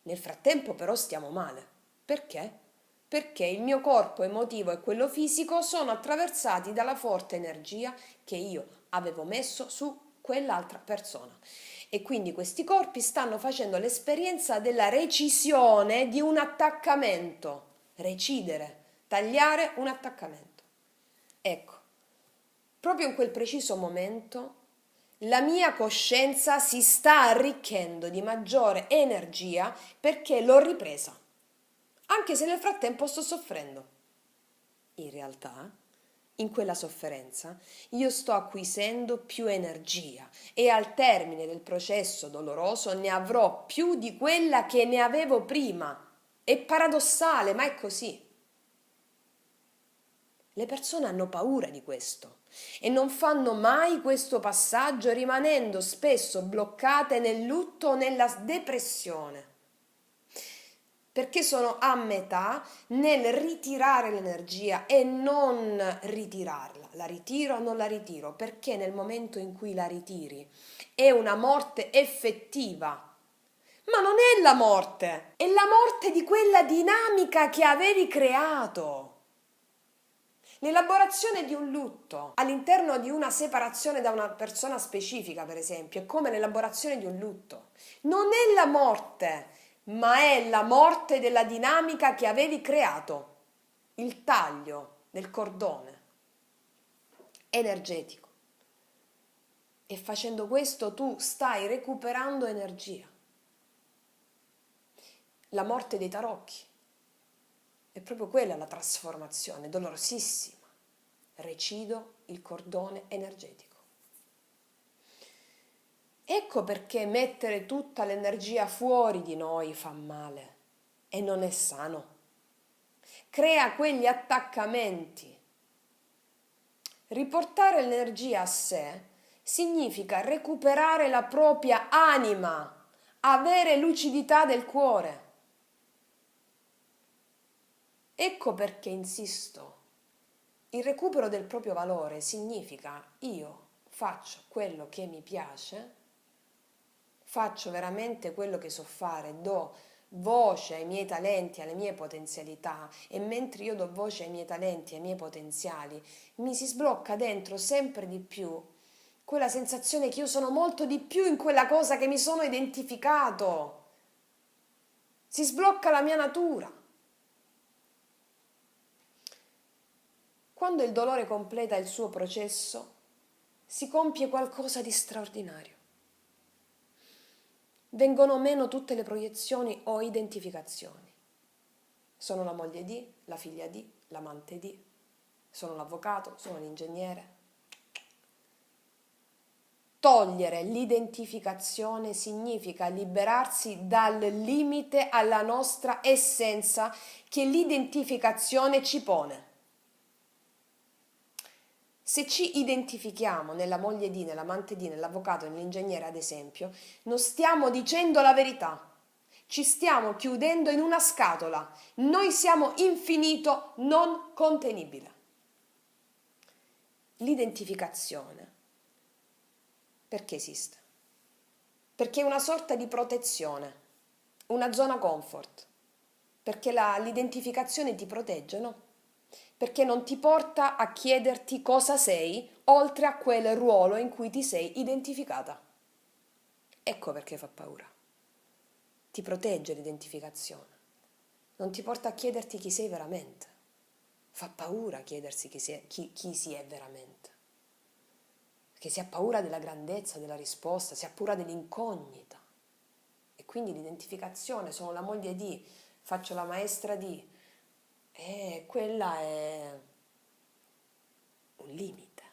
S1: Nel frattempo però stiamo male. Perché? Perché il mio corpo emotivo e quello fisico sono attraversati dalla forte energia che io avevo messo su quell'altra persona. E quindi questi corpi stanno facendo l'esperienza della recisione di un attaccamento. Recidere, tagliare un attaccamento. Ecco, proprio in quel preciso momento la mia coscienza si sta arricchendo di maggiore energia perché l'ho ripresa, anche se nel frattempo sto soffrendo. In realtà, in quella sofferenza, io sto acquisendo più energia e al termine del processo doloroso ne avrò più di quella che ne avevo prima. È paradossale, ma è così. Le persone hanno paura di questo e non fanno mai questo passaggio, rimanendo spesso bloccate nel lutto o nella depressione, perché sono a metà nel ritirare l'energia e non ritirarla. La ritiro o non la ritiro? Perché nel momento in cui la ritiri è una morte effettiva. Ma non è la morte, è la morte di quella dinamica che avevi creato. L'elaborazione di un lutto all'interno di una separazione da una persona specifica, per esempio, è come l'elaborazione di un lutto. Non è la morte, ma è la morte della dinamica che avevi creato, il taglio del cordone energetico. E facendo questo tu stai recuperando energia. La morte dei tarocchi è proprio quella la trasformazione, dolorosissima. Recido il cordone energetico. Ecco perché mettere tutta l'energia fuori di noi fa male e non è sano. Crea quegli attaccamenti. Riportare l'energia a sé significa recuperare la propria anima, avere lucidità del cuore. Ecco perché insisto. Il recupero del proprio valore significa io faccio quello che mi piace, faccio veramente quello che so fare, do voce ai miei talenti, alle mie potenzialità e mentre io do voce ai miei talenti, ai miei potenziali, mi si sblocca dentro sempre di più quella sensazione che io sono molto di più in quella cosa che mi sono identificato. Si sblocca la mia natura. Quando il dolore completa il suo processo, si compie qualcosa di straordinario. Vengono meno tutte le proiezioni o identificazioni. Sono la moglie di, la figlia di, l'amante di, sono l'avvocato, sono l'ingegnere. Togliere l'identificazione significa liberarsi dal limite alla nostra essenza che l'identificazione ci pone. Se ci identifichiamo nella moglie di, nell'amante di, nell'avvocato, nell'ingegnere ad esempio, non stiamo dicendo la verità, ci stiamo chiudendo in una scatola, noi siamo infinito non contenibile. L'identificazione, perché esiste? Perché è una sorta di protezione, una zona comfort, perché l'identificazione ti protegge, no? Perché non ti porta a chiederti cosa sei, oltre a quel ruolo in cui ti sei identificata. Ecco perché fa paura. Ti protegge l'identificazione. Non ti porta a chiederti chi sei veramente. Fa paura chiedersi chi si è veramente. Perché si ha paura della grandezza della risposta, si ha paura dell'incognita. E quindi l'identificazione, sono la moglie di, faccio la maestra di, quella è un limite,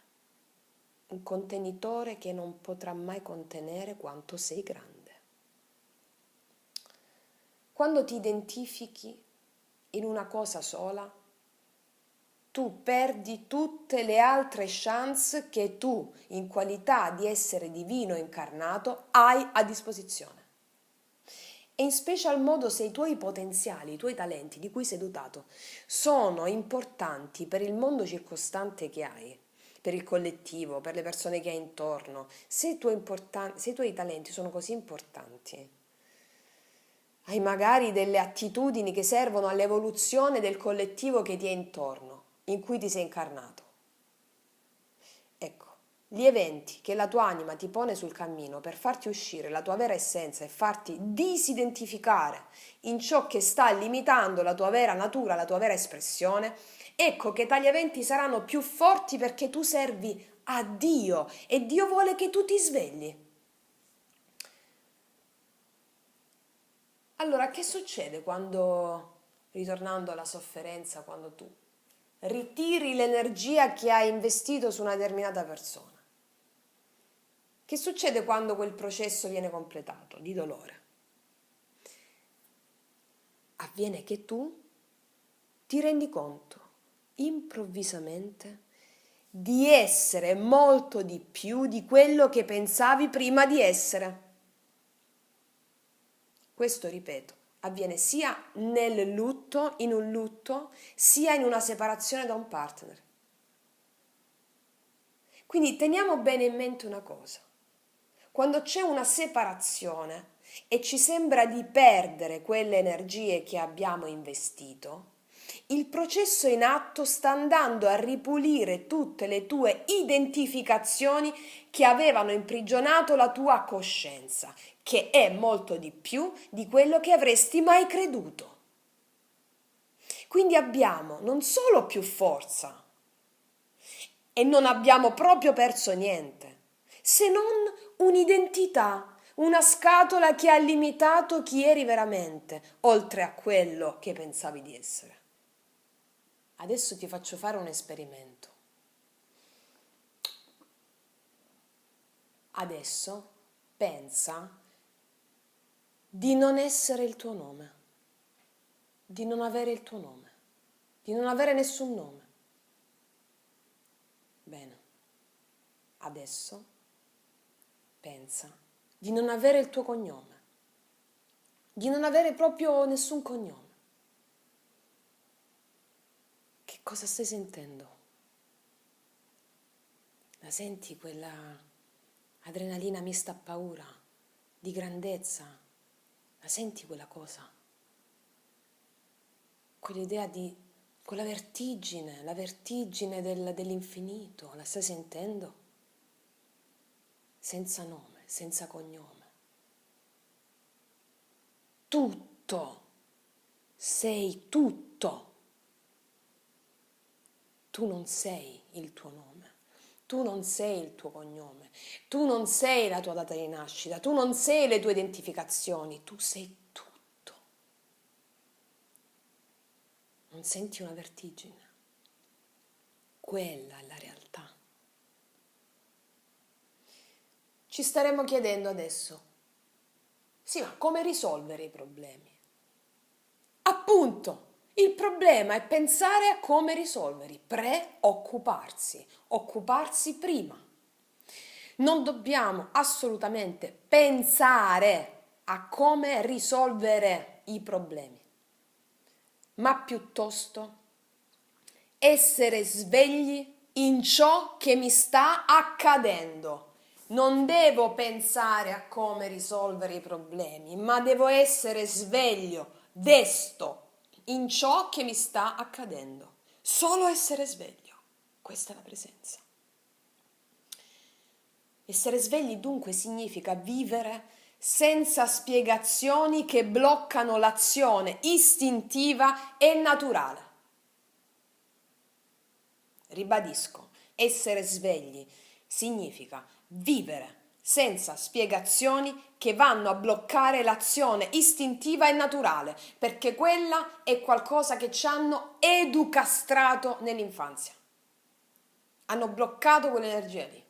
S1: un contenitore che non potrà mai contenere quanto sei grande. Quando ti identifichi in una cosa sola, tu perdi tutte le altre chance che tu, in qualità di essere divino incarnato, hai a disposizione. E in special modo se i tuoi potenziali, i tuoi talenti di cui sei dotato sono importanti per il mondo circostante che hai, per il collettivo, per le persone che hai intorno, se i tuoi talenti sono così importanti, hai magari delle attitudini che servono all'evoluzione del collettivo che ti è intorno, in cui ti sei incarnato. Ecco, gli eventi che la tua anima ti pone sul cammino per farti uscire la tua vera essenza e farti disidentificare in ciò che sta limitando la tua vera natura, la tua vera espressione, ecco che tali eventi saranno più forti perché tu servi a Dio e Dio vuole che tu ti svegli. Allora, che succede quando, ritornando alla sofferenza, quando tu ritiri l'energia che hai investito su una determinata persona? Che succede quando quel processo viene completato di dolore? Avviene che tu ti rendi conto improvvisamente di essere molto di più di quello che pensavi prima di essere. Questo, ripeto, avviene sia nel lutto, in un lutto, sia in una separazione da un partner. Quindi teniamo bene in mente una cosa. Quando c'è una separazione e ci sembra di perdere quelle energie che abbiamo investito, il processo in atto sta andando a ripulire tutte le tue identificazioni che avevano imprigionato la tua coscienza, che è molto di più di quello che avresti mai creduto. Quindi abbiamo non solo più forza e non abbiamo proprio perso niente. se non un'identità, una scatola che ha limitato chi eri veramente, oltre a quello che pensavi di essere. Adesso ti faccio fare un esperimento. Adesso pensa di non essere il tuo nome, di non avere il tuo nome, di non avere nessun nome. Bene, adesso pensa di non avere il tuo cognome, di non avere proprio nessun cognome. Che cosa stai sentendo? La senti quella adrenalina mista a paura, di grandezza? La senti quella cosa? Quell'idea di quella vertigine, la vertigine dell'infinito, la stai sentendo? Senza nome, senza cognome. Tutto, sei tutto. Tu non sei il tuo nome, tu non sei il tuo cognome, tu non sei la tua data di nascita, tu non sei le tue identificazioni, tu sei tutto. Non senti una vertigine? Quella è la realtà. Ci staremo chiedendo adesso, sì, ma come risolvere i problemi? Appunto, il problema è pensare a come risolverli, occuparsi prima. Non dobbiamo assolutamente pensare a come risolvere i problemi, ma piuttosto essere svegli in ciò che mi sta accadendo. Non devo pensare a come risolvere i problemi, ma devo essere sveglio, desto in ciò che mi sta accadendo. Solo essere sveglio. Questa è la presenza. Essere svegli dunque significa vivere senza spiegazioni che bloccano l'azione istintiva e naturale. Ribadisco, essere svegli significa vivere senza spiegazioni che vanno a bloccare l'azione istintiva e naturale, perché quella è qualcosa che ci hanno educastrato nell'infanzia. Hanno bloccato quell'energia lì.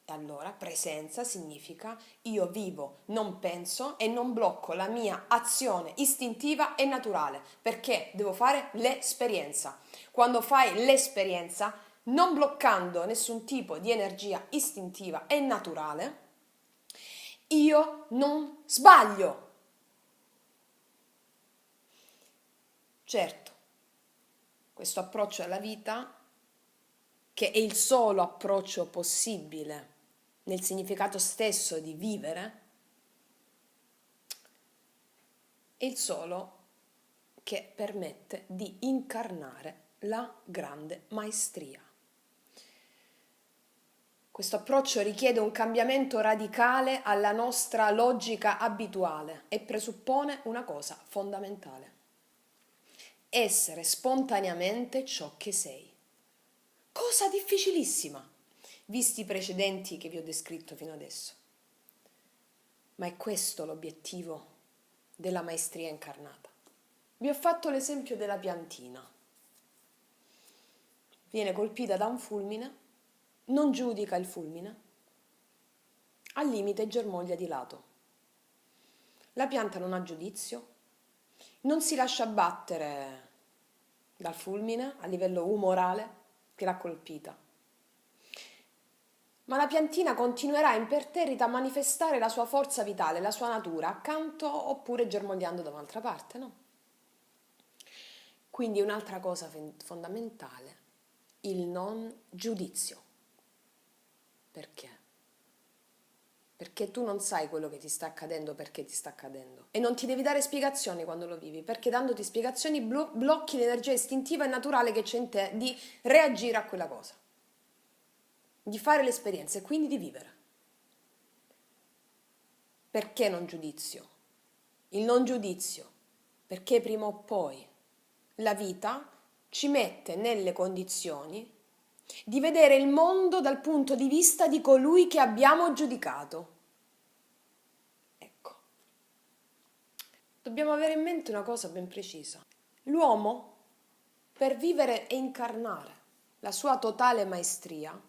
S1: E allora presenza significa io vivo, non penso e non blocco la mia azione istintiva e naturale, perché devo fare l'esperienza. Quando fai l'esperienza, non bloccando nessun tipo di energia istintiva e naturale, io non sbaglio. Certo, questo approccio alla vita, che è il solo approccio possibile nel significato stesso di vivere, è il solo che permette di incarnare la grande maestria. Questo approccio richiede un cambiamento radicale alla nostra logica abituale e presuppone una cosa fondamentale: essere spontaneamente ciò che sei. Cosa difficilissima, visti i precedenti che vi ho descritto fino adesso. Ma è questo l'obiettivo della maestria incarnata. Vi ho fatto l'esempio della piantina. Viene colpita da un fulmine, non giudica il fulmine, al limite germoglia di lato. La pianta non ha giudizio, non si lascia battere dal fulmine a livello umorale che l'ha colpita. Ma la piantina continuerà imperterrita a manifestare la sua forza vitale, la sua natura, accanto oppure germogliando da un'altra parte, no? Quindi un'altra cosa fondamentale, il non giudizio. Perché? Perché tu non sai quello che ti sta accadendo, perché ti sta accadendo. E non ti devi dare spiegazioni quando lo vivi, perché dandoti spiegazioni blocchi l'energia istintiva e naturale che c'è in te di reagire a quella cosa, di fare l'esperienza e quindi di vivere. Perché non giudizio? Il non giudizio, perché prima o poi la vita ci mette nelle condizioni di vedere il mondo dal punto di vista di colui che abbiamo giudicato. Ecco, dobbiamo avere in mente una cosa ben precisa. L'uomo, per vivere e incarnare la sua totale maestria,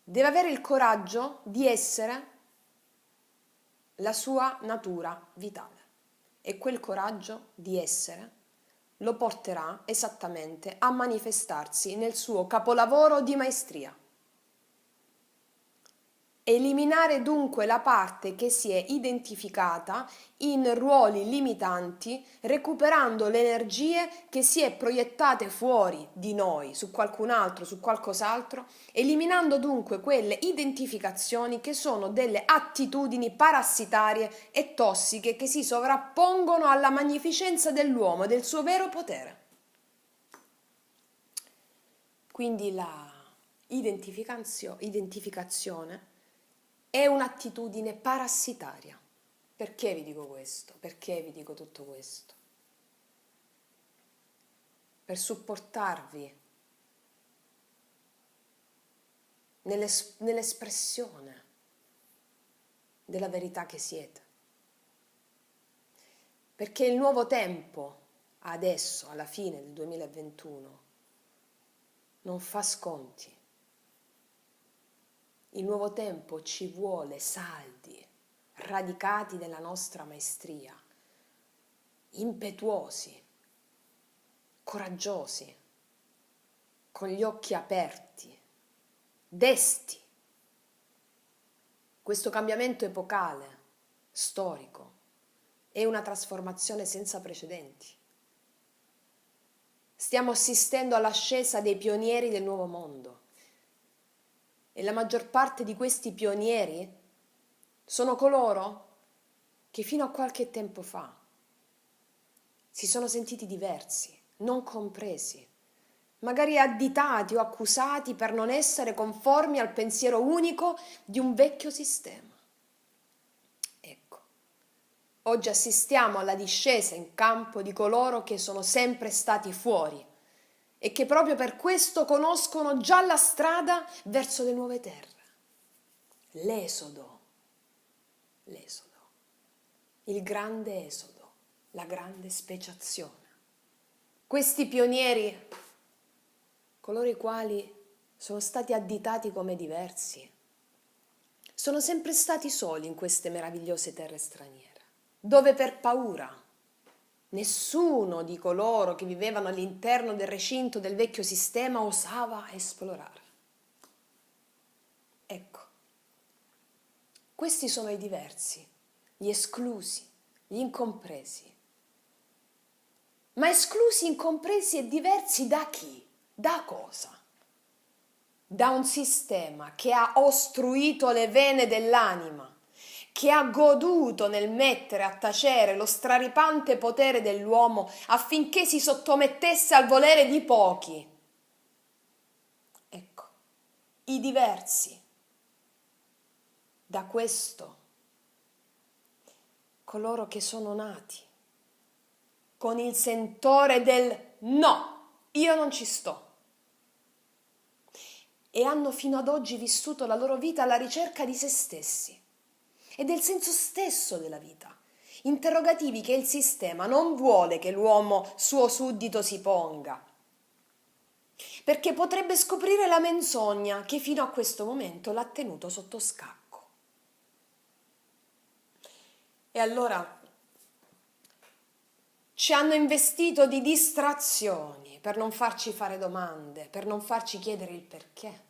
S1: deve avere il coraggio di essere la sua natura vitale, e quel coraggio di essere lo porterà esattamente a manifestarsi nel suo capolavoro di maestria. Eliminare dunque la parte che si è identificata in ruoli limitanti, recuperando le energie che si è proiettate fuori di noi, su qualcun altro, su qualcos'altro, eliminando dunque quelle identificazioni che sono delle attitudini parassitarie e tossiche che si sovrappongono alla magnificenza dell'uomo e del suo vero potere. Quindi la identificazione è un'attitudine parassitaria. Perché vi dico questo? Perché vi dico tutto questo? Per supportarvi nell'espressione della verità che siete. Perché il nuovo tempo, adesso, alla fine del 2021, non fa sconti. Il nuovo tempo ci vuole saldi, radicati nella nostra maestria, impetuosi, coraggiosi, con gli occhi aperti, desti. Questo cambiamento epocale, storico, è una trasformazione senza precedenti. Stiamo assistendo all'ascesa dei pionieri del nuovo mondo. E la maggior parte di questi pionieri sono coloro che fino a qualche tempo fa si sono sentiti diversi, non compresi, magari additati o accusati per non essere conformi al pensiero unico di un vecchio sistema. Ecco, oggi assistiamo alla discesa in campo di coloro che sono sempre stati fuori e che proprio per questo conoscono già la strada verso le nuove terre. L'esodo, il grande esodo, la grande speciazione. Questi pionieri, coloro i quali sono stati additati come diversi, sono sempre stati soli in queste meravigliose terre straniere, dove per paura nessuno di coloro che vivevano all'interno del recinto del vecchio sistema osava esplorare. Ecco, questi sono i diversi, gli esclusi, gli incompresi. Ma esclusi, incompresi e diversi da chi? Da cosa? Da un sistema che ha ostruito le vene dell'anima, che ha goduto nel mettere a tacere lo straripante potere dell'uomo affinché si sottomettesse al volere di pochi. Ecco, i diversi da questo, coloro che sono nati con il sentore del no, io non ci sto, e hanno fino ad oggi vissuto la loro vita alla ricerca di se stessi e del senso stesso della vita, interrogativi che il sistema non vuole che l'uomo suo suddito si ponga, perché potrebbe scoprire la menzogna che fino a questo momento l'ha tenuto sotto scacco. E allora ci hanno investito di distrazioni per non farci fare domande, per non farci chiedere il perché.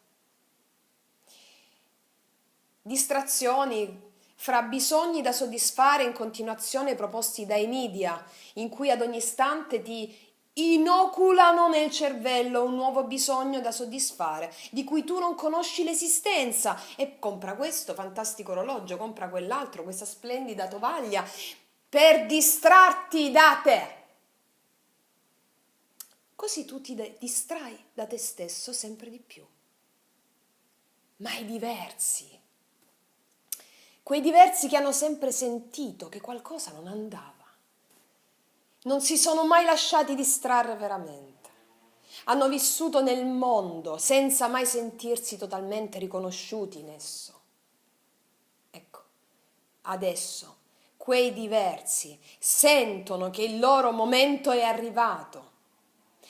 S1: Distrazioni fra bisogni da soddisfare in continuazione proposti dai media, in cui ad ogni istante ti inoculano nel cervello un nuovo bisogno da soddisfare, di cui tu non conosci l'esistenza, e compra questo fantastico orologio, compra quell'altro, questa splendida tovaglia, per distrarti da te. Così tu ti distrai da te stesso sempre di più. Ma i diversi, quei diversi che hanno sempre sentito che qualcosa non andava, non si sono mai lasciati distrarre veramente, hanno vissuto nel mondo senza mai sentirsi totalmente riconosciuti in esso. Ecco, adesso quei diversi sentono che il loro momento è arrivato,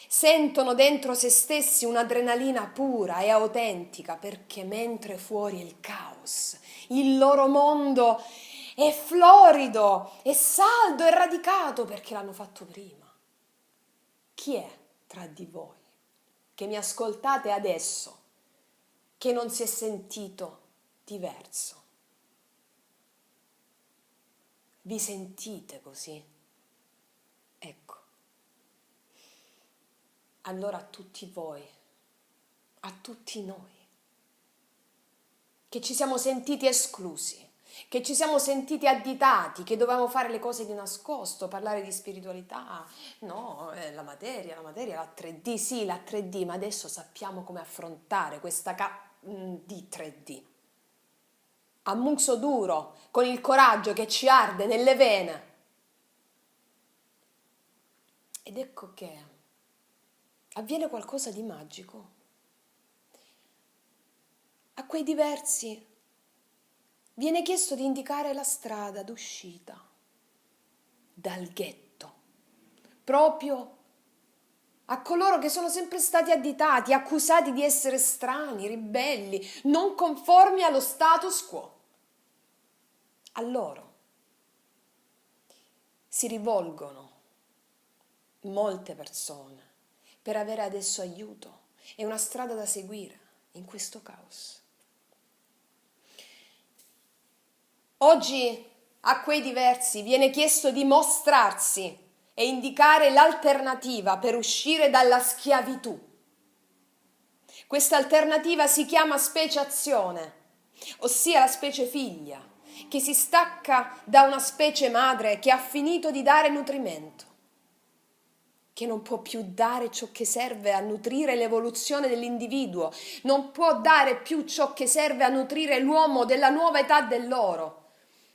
S1: sentono dentro se stessi un'adrenalina pura e autentica, perché mentre fuori è il caos, il loro mondo è florido, è saldo, è radicato perché l'hanno fatto prima. Chi è tra di voi che mi ascoltate adesso che non si è sentito diverso? Vi sentite così? Ecco. Allora a tutti voi, a tutti noi, che ci siamo sentiti esclusi, che ci siamo sentiti additati, che dovevamo fare le cose di nascosto, parlare di spiritualità, no, la materia, la 3D, sì, la 3D, ma adesso sappiamo come affrontare questa di 3D. A muso duro, con il coraggio che ci arde nelle vene. Ed ecco che avviene qualcosa di magico. A quei diversi viene chiesto di indicare la strada d'uscita dal ghetto, proprio a coloro che sono sempre stati additati, accusati di essere strani, ribelli, non conformi allo status quo. A loro si rivolgono molte persone per avere adesso aiuto e una strada da seguire in questo caos. Oggi a quei diversi viene chiesto di mostrarsi e indicare l'alternativa per uscire dalla schiavitù. Questa alternativa si chiama speciazione, ossia la specie figlia, che si stacca da una specie madre che ha finito di dare nutrimento, che non può più dare ciò che serve a nutrire l'evoluzione dell'individuo, non può dare più ciò che serve a nutrire l'uomo della nuova età dell'oro,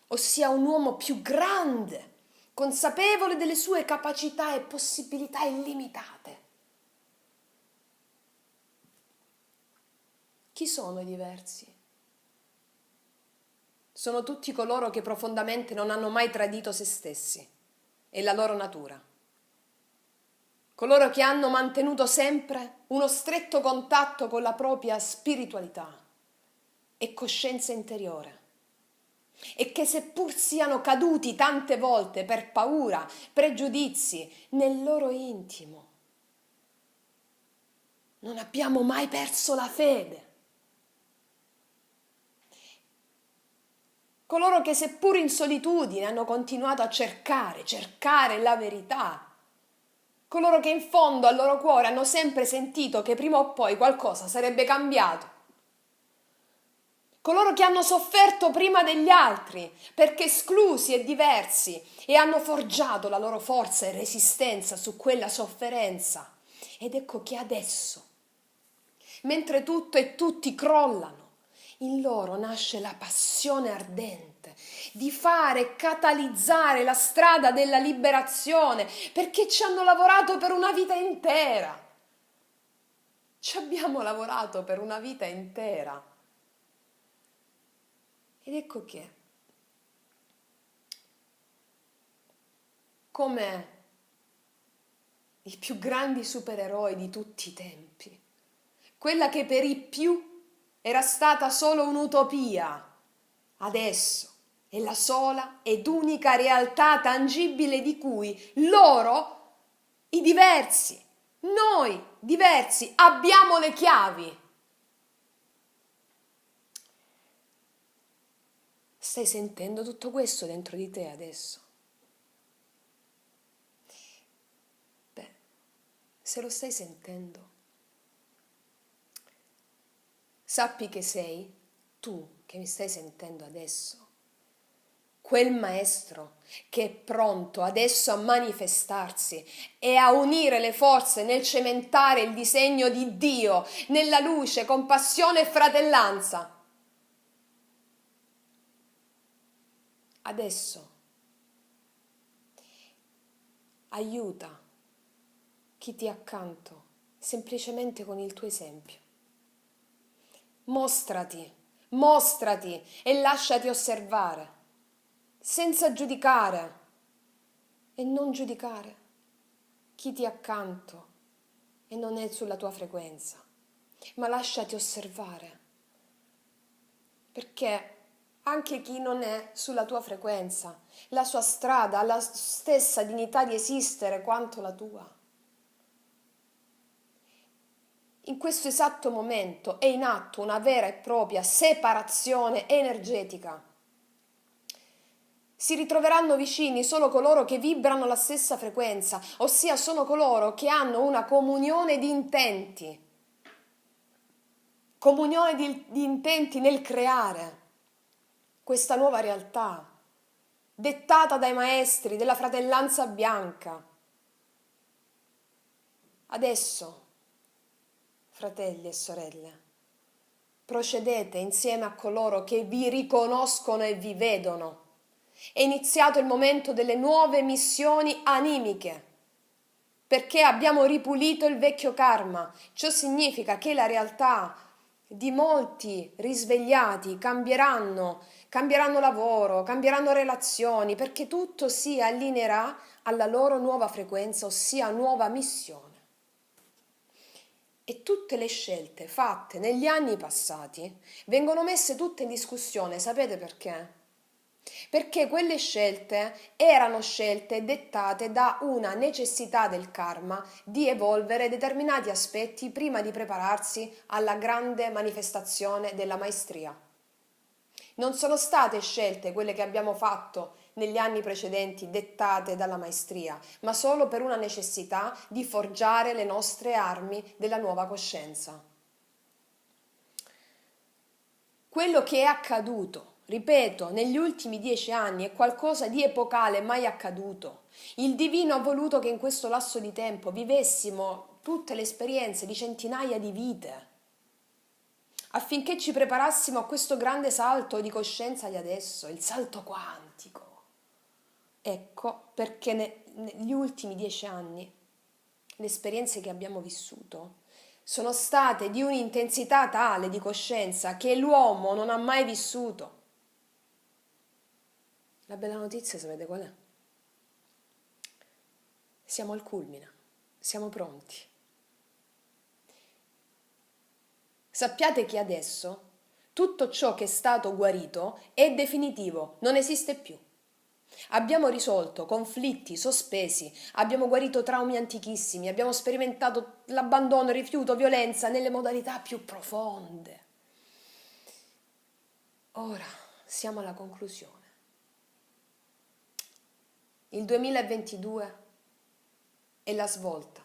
S1: ossia un uomo più grande, consapevole delle sue capacità e possibilità illimitate. Chi sono i diversi? Sono tutti coloro che profondamente non hanno mai tradito se stessi e la loro natura. Coloro che hanno mantenuto sempre uno stretto contatto con la propria spiritualità e coscienza interiore. E che seppur siano caduti tante volte per paura, pregiudizi nel loro intimo, non abbiamo mai perso la fede. Coloro che seppur in solitudine hanno continuato a cercare la verità. Coloro che in fondo al loro cuore hanno sempre sentito che prima o poi qualcosa sarebbe cambiato. Coloro che hanno sofferto prima degli altri, perché esclusi e diversi, e hanno forgiato la loro forza e resistenza su quella sofferenza. Ed ecco che adesso, mentre tutto e tutti crollano, in loro nasce la passione ardente di fare catalizzare la strada della liberazione, perché ci hanno lavorato per una vita intera. Ci abbiamo lavorato per una vita intera. Ed ecco che, come i più grandi supereroi di tutti i tempi, quella che per i più era stata solo un'utopia, adesso è la sola ed unica realtà tangibile di cui loro, i diversi, noi diversi, abbiamo le chiavi. Stai sentendo tutto questo dentro di te adesso? Beh, se lo stai sentendo, sappi che sei tu che mi stai sentendo adesso, quel maestro che è pronto adesso a manifestarsi e a unire le forze nel cementare il disegno di Dio nella luce, compassione e fratellanza. Adesso aiuta chi ti è accanto semplicemente con il tuo esempio. Mostrati e lasciati osservare, senza giudicare e non giudicare chi ti è accanto e non è sulla tua frequenza, ma lasciati osservare, perché anche chi non è sulla tua frequenza, la sua strada ha la stessa dignità di esistere quanto la tua. In questo esatto momento è in atto una vera e propria separazione energetica. Si ritroveranno vicini solo coloro che vibrano la stessa frequenza, ossia sono coloro che hanno una comunione di intenti. Comunione di intenti nel creare questa nuova realtà, dettata dai maestri della fratellanza bianca. Adesso, fratelli e sorelle, procedete insieme a coloro che vi riconoscono e vi vedono. È iniziato il momento delle nuove missioni animiche, perché abbiamo ripulito il vecchio karma. Ciò significa che la realtà di molti risvegliati cambieranno lavoro, cambieranno relazioni, perché tutto si allineerà alla loro nuova frequenza, ossia nuova missione. E tutte le scelte fatte negli anni passati vengono messe tutte in discussione, sapete perché? Perché quelle scelte erano scelte dettate da una necessità del karma di evolvere determinati aspetti prima di prepararsi alla grande manifestazione della maestria. Non sono state scelte quelle che abbiamo fatto negli anni precedenti dettate dalla maestria, ma solo per una necessità di forgiare le nostre armi della nuova coscienza. Quello che è accaduto, ripeto, negli ultimi 10 anni è qualcosa di epocale, mai accaduto. Il divino ha voluto che in questo lasso di tempo vivessimo tutte le esperienze di centinaia di vite, affinché ci preparassimo a questo grande salto di coscienza di adesso, il salto quantico. Ecco perché negli ultimi 10 anni le esperienze che abbiamo vissuto sono state di un'intensità tale di coscienza che l'uomo non ha mai vissuto. La bella notizia, sapete qual è? Siamo al culmine, siamo pronti. Sappiate che adesso tutto ciò che è stato guarito è definitivo, non esiste più. Abbiamo risolto conflitti sospesi, abbiamo guarito traumi antichissimi, abbiamo sperimentato l'abbandono, il rifiuto, violenza nelle modalità più profonde. Ora siamo alla conclusione. Il 2022 è la svolta.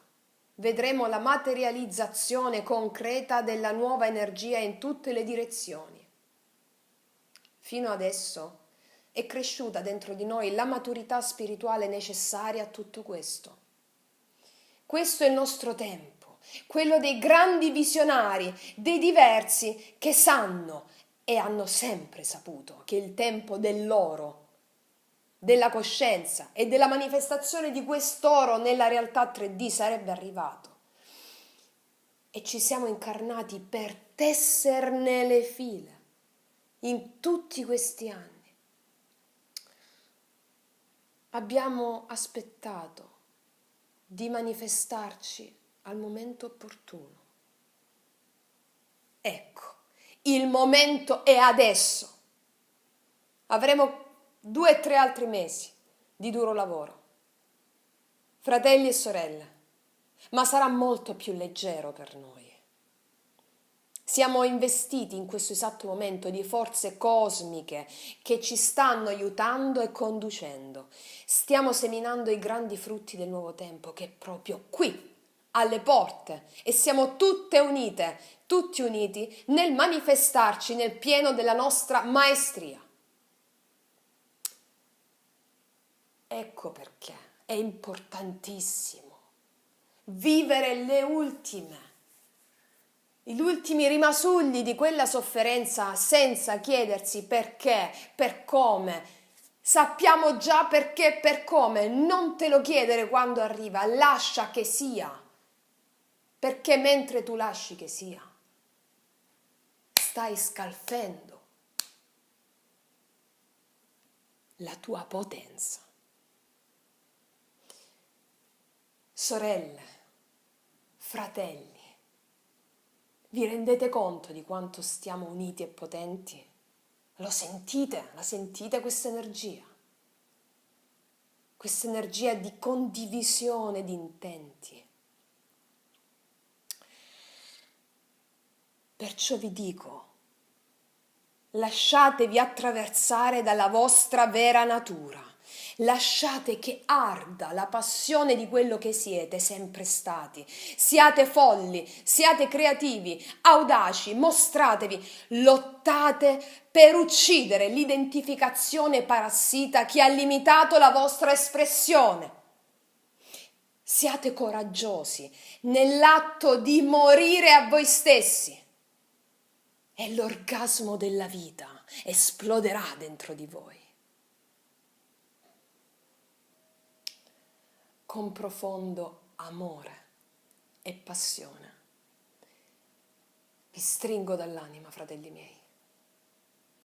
S1: Vedremo la materializzazione concreta della nuova energia in tutte le direzioni. Fino adesso è cresciuta dentro di noi la maturità spirituale necessaria a tutto questo. Questo è il nostro tempo, quello dei grandi visionari, dei diversi che sanno e hanno sempre saputo che il tempo dell'oro, della coscienza e della manifestazione di quest'oro nella realtà 3D sarebbe arrivato. E ci siamo incarnati per tesserne le file in tutti questi anni. Abbiamo aspettato di manifestarci al momento opportuno. Ecco, il momento è adesso. Avremo 2 o 3 altri mesi di duro lavoro, fratelli e sorelle, ma sarà molto più leggero per noi. Siamo investiti in questo esatto momento di forze cosmiche che ci stanno aiutando e conducendo. Stiamo seminando i grandi frutti del nuovo tempo che è proprio qui, alle porte, e siamo tutte unite, tutti uniti nel manifestarci nel pieno della nostra maestria. Ecco perché è importantissimo vivere gli ultimi rimasugli di quella sofferenza senza chiedersi perché, per come. Sappiamo già perché e per come, non te lo chiedere quando arriva, lascia che sia. perché mentre tu lasci che sia, stai scalfendo la tua potenza. Sorelle, fratelli, vi rendete conto di quanto stiamo uniti e potenti? Lo sentite? La sentite questa energia? Questa energia di condivisione di intenti. Perciò vi dico, lasciatevi attraversare dalla vostra vera natura. Lasciate che arda la passione di quello che siete sempre stati. Siate folli, siate creativi, audaci, mostratevi, lottate per uccidere l'identificazione parassita che ha limitato la vostra espressione. Siate coraggiosi nell'atto di morire a voi stessi e l'orgasmo della vita esploderà dentro di voi. Con profondo amore e passione. Vi stringo dall'anima, fratelli miei.